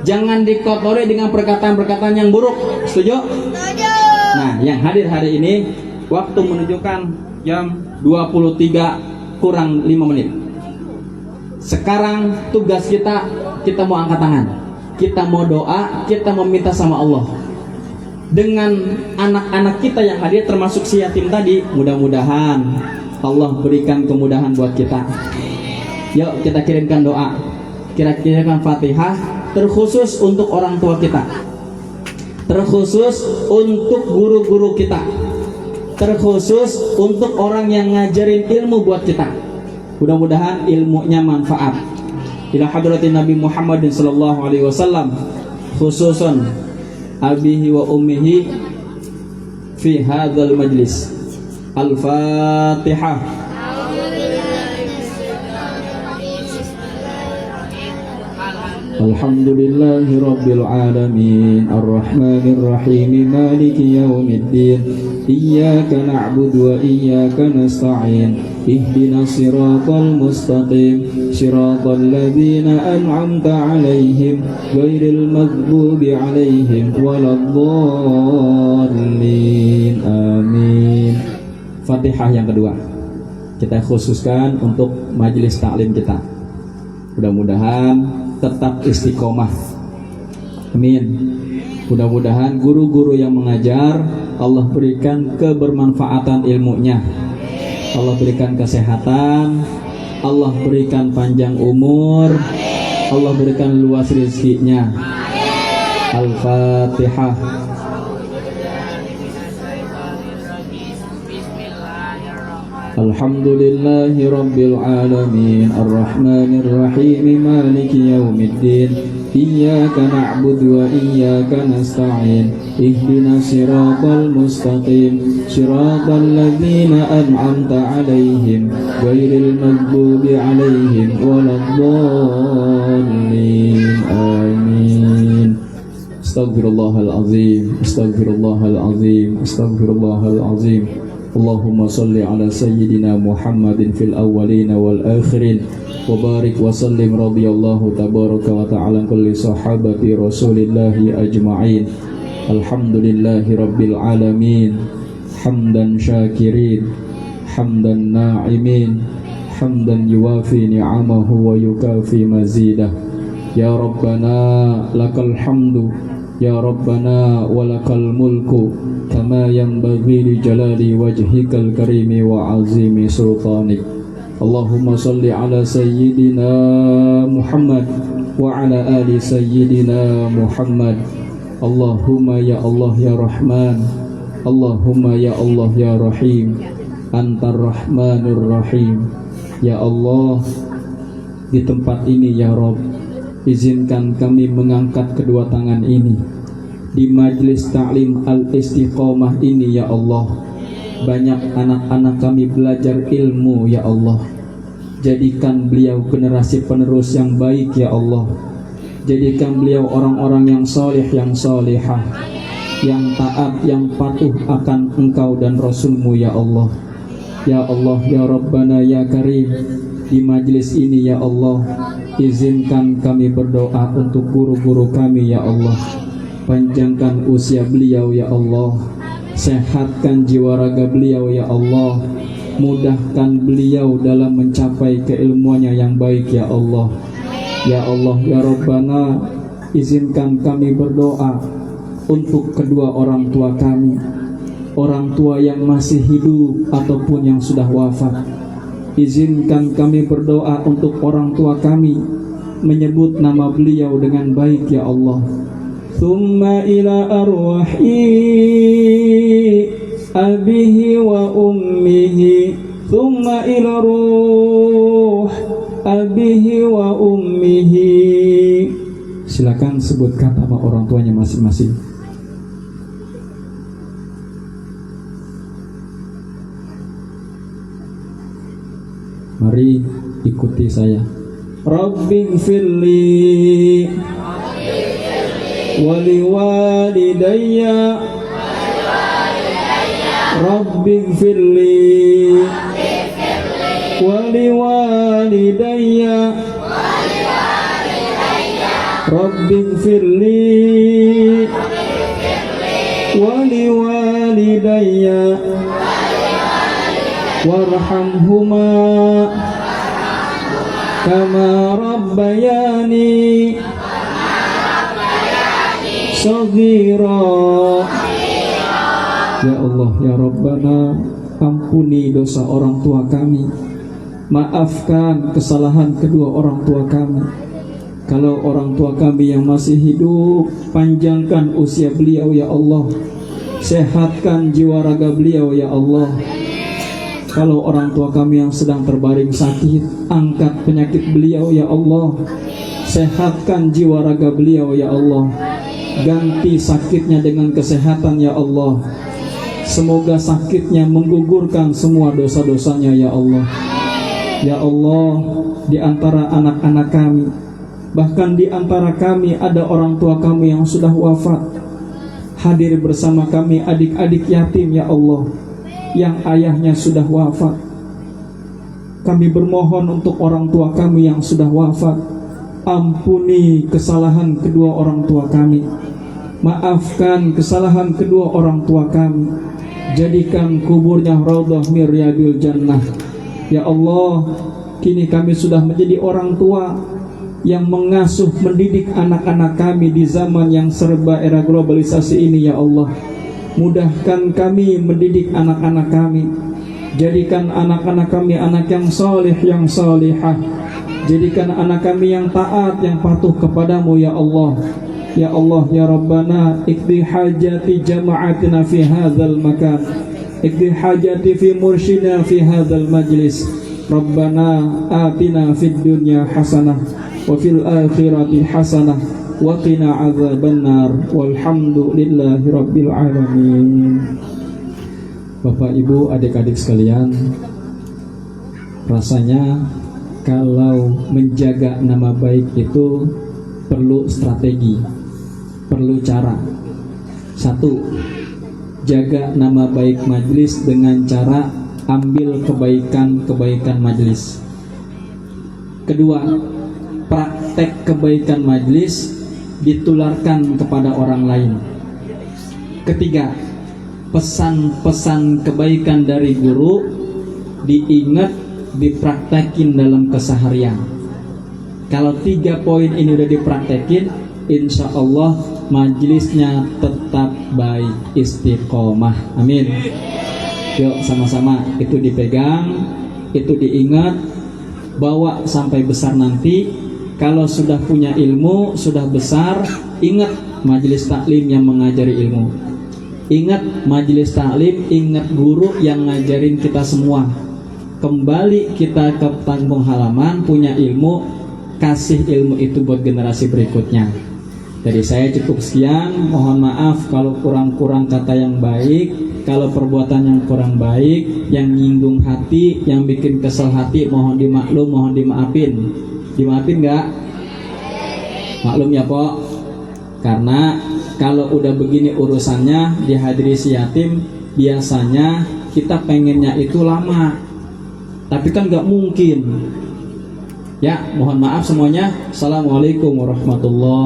Jangan dikotori dengan perkataan-perkataan yang buruk. Setuju? Nah, yang hadir hari ini, waktu menunjukkan jam 23 kurang 5 menit. Sekarang tugas kita mau angkat tangan, kita mau doa, kita mau minta sama Allah. Dengan anak-anak kita yang hadir, termasuk si yatim tadi, mudah-mudahan Allah berikan kemudahan buat kita. Yuk kita kirimkan doa, kita kirimkan Fatihah, terkhusus untuk orang tua kita, terkhusus untuk guru-guru kita, terkhusus untuk orang yang ngajarin ilmu buat kita. Mudah-mudahan ilmunya manfaat. Ila hadratin Nabi Muhammadin sallallahu alaihi wasallam, khususan abihi wa ummihi fi hadzal majlis. Al-Fatihah. Alhamdulillahi Rabbil Alamin Ar-Rahmanir Rahim Maliki Yawmiddin Iyyaka na'budu wa iyyaka nasta'in Ihdinas siratal mustaqim Siratal ladzina an'amta 'alaihim ghairil maghdubi 'alaihim waladdallin. Amin. Fatihah yang kedua kita khususkan untuk majelis taklim kita. Mudah-mudahan tetap istiqomah. Amin. Mudah-mudahan guru-guru yang mengajar Allah berikan kebermanfaatan ilmunya, Allah berikan kesehatan, Allah berikan panjang umur, Allah berikan luas rezekinya. Al-Fatihah. Alhamdulillahi Rabbil Alamin Ar-Rahmanir Rahim Maliki Yawmiddin Iyyaka na'budu wa iyyaka nasta'in Ihdinas siratal mustaqim Siratal ladzina an'amta 'alaihim ghairil maghdubi 'alaihim waladdallin. Amin. Astaghfirullahalazim. Astaghfirullahalazim. Astaghfirullahalazim. Allahumma salli ala sayyidina Muhammadin fil awwalina wal akhirin wa barik wa sallim radhiyallahu tabaraka wa ta'ala kulli sahabati rasulillahi ajma'in. Alhamdulillahi rabbil alamin hamdan syakirin hamdan na'imin hamdan yuwafi ni'amahu wa yukafi mazidah. Ya Rabbana lakal hamdu Ya Rabbana walakal mulku kama yanbaghi li jalali wajhikal karimi wa azimi sultanik. Allahumma salli ala sayyidina Muhammad wa ala ali sayyidina Muhammad. Allahumma ya Allah ya Rahman, Allahumma ya Allah ya Rahim, Antar Rahmanur Rahim. Ya Allah, di tempat ini ya Rabb, izinkan kami mengangkat kedua tangan ini di majlis ta'lim al-istiqomah ini ya Allah. Banyak anak-anak kami belajar ilmu ya Allah. Jadikan beliau generasi penerus yang baik ya Allah. Jadikan beliau orang-orang yang soleh, yang solehah, yang taat, yang patuh akan Engkau dan Rasulmu ya Allah. Ya Allah ya Rabbana ya Karim, di majlis ini ya Allah, izinkan kami berdoa untuk guru-guru kami ya Allah. Panjangkan usia beliau ya Allah, sehatkan jiwa raga beliau ya Allah, mudahkan beliau dalam mencapai keilmuannya yang baik ya Allah. Ya Allah ya Rabbana, izinkan kami berdoa untuk kedua orang tua kami, orang tua yang masih hidup ataupun yang sudah wafat. Izinkan kami berdoa untuk orang tua kami, menyebut nama beliau dengan baik ya Allah. Thumma ila arwahi abihi wa ummihi, thumma ila ruh abihi wa ummihi. Silakan sebutkan nama orang tuanya masing-masing. Mari ikuti saya. Rabbighfirli wali walidayya, Rabbighfirli wali walidayya, Rabbighfirli wali walidayya, warhamhuma kama rabbayani shaghira. Ya Allah ya Rabbana, ampuni dosa orang tua kami, maafkan kesalahan kedua orang tua kami. Kalau orang tua kami yang masih hidup, panjangkan usia beliau ya Allah, sehatkan jiwa raga beliau ya Allah. Kalau orang tua kami yang sedang terbaring sakit, angkat penyakit beliau ya Allah, sehatkan jiwa raga beliau ya Allah, ganti sakitnya dengan kesehatan ya Allah. Semoga sakitnya menggugurkan semua dosa-dosanya ya Allah. Ya Allah, di antara anak-anak kami, bahkan di antara kami ada orang tua kami yang sudah wafat. Hadir bersama kami adik-adik yatim ya Allah, yang ayahnya sudah wafat. Kami bermohon untuk orang tua kami yang sudah wafat, ampuni kesalahan kedua orang tua kami, maafkan kesalahan kedua orang tua kami, jadikan kuburnya raudhah min riyadil jannah. Ya Allah, kini kami sudah menjadi orang tua yang mengasuh mendidik anak-anak kami di zaman yang serba era globalisasi ini ya Allah. Mudahkan kami mendidik anak-anak kami, jadikan anak-anak kami anak yang saleh, yang salihah. Jadikan anak kami yang taat, yang patuh kepadamu ya Allah. Ya Allah ya Rabbana, ikdi hajati jama'atina fi hadzal makan, ikdi hajati fi mursyidina fi hadzal majlis. Rabbana atina fid dunya hasanah wa fil akhirati hasanah wa qina adzabannar walhamdulillahi rabbil alamin. Bapak Ibu, adik-adik sekalian, rasanya kalau menjaga nama baik itu perlu strategi, perlu cara. Satu, jaga nama baik majelis dengan cara ambil kebaikan-kebaikan majelis. Kedua, praktek kebaikan majelis ditularkan kepada orang lain. Ketiga, pesan-pesan kebaikan dari guru diingat, dipraktekin dalam keseharian. Kalau 3 poin ini udah dipraktekin, insya Allah majelisnya tetap baik, istiqomah. Amin. Yuk sama-sama itu dipegang, itu diingat, bawa sampai besar nanti. Kalau sudah punya ilmu, sudah besar, ingat majelis taklim yang mengajari ilmu. Ingat majelis taklim, ingat guru yang ngajarin kita semua. Kembali kita ke kampung halaman, punya ilmu, kasih ilmu itu buat generasi berikutnya. Jadi saya cukup sekian, mohon maaf kalau kurang-kurang kata yang baik, kalau perbuatan yang kurang baik, yang nyinggung hati, yang bikin kesel hati, mohon dimaklum, mohon dimaafin. Dimaafin nggak? Maklum ya Pok. Karena kalau udah begini urusannya dihadiri si yatim, biasanya kita pengennya itu lama, tapi kan nggak mungkin. Ya, mohon maaf semuanya. Assalamualaikum warahmatullahi wabarakatuh.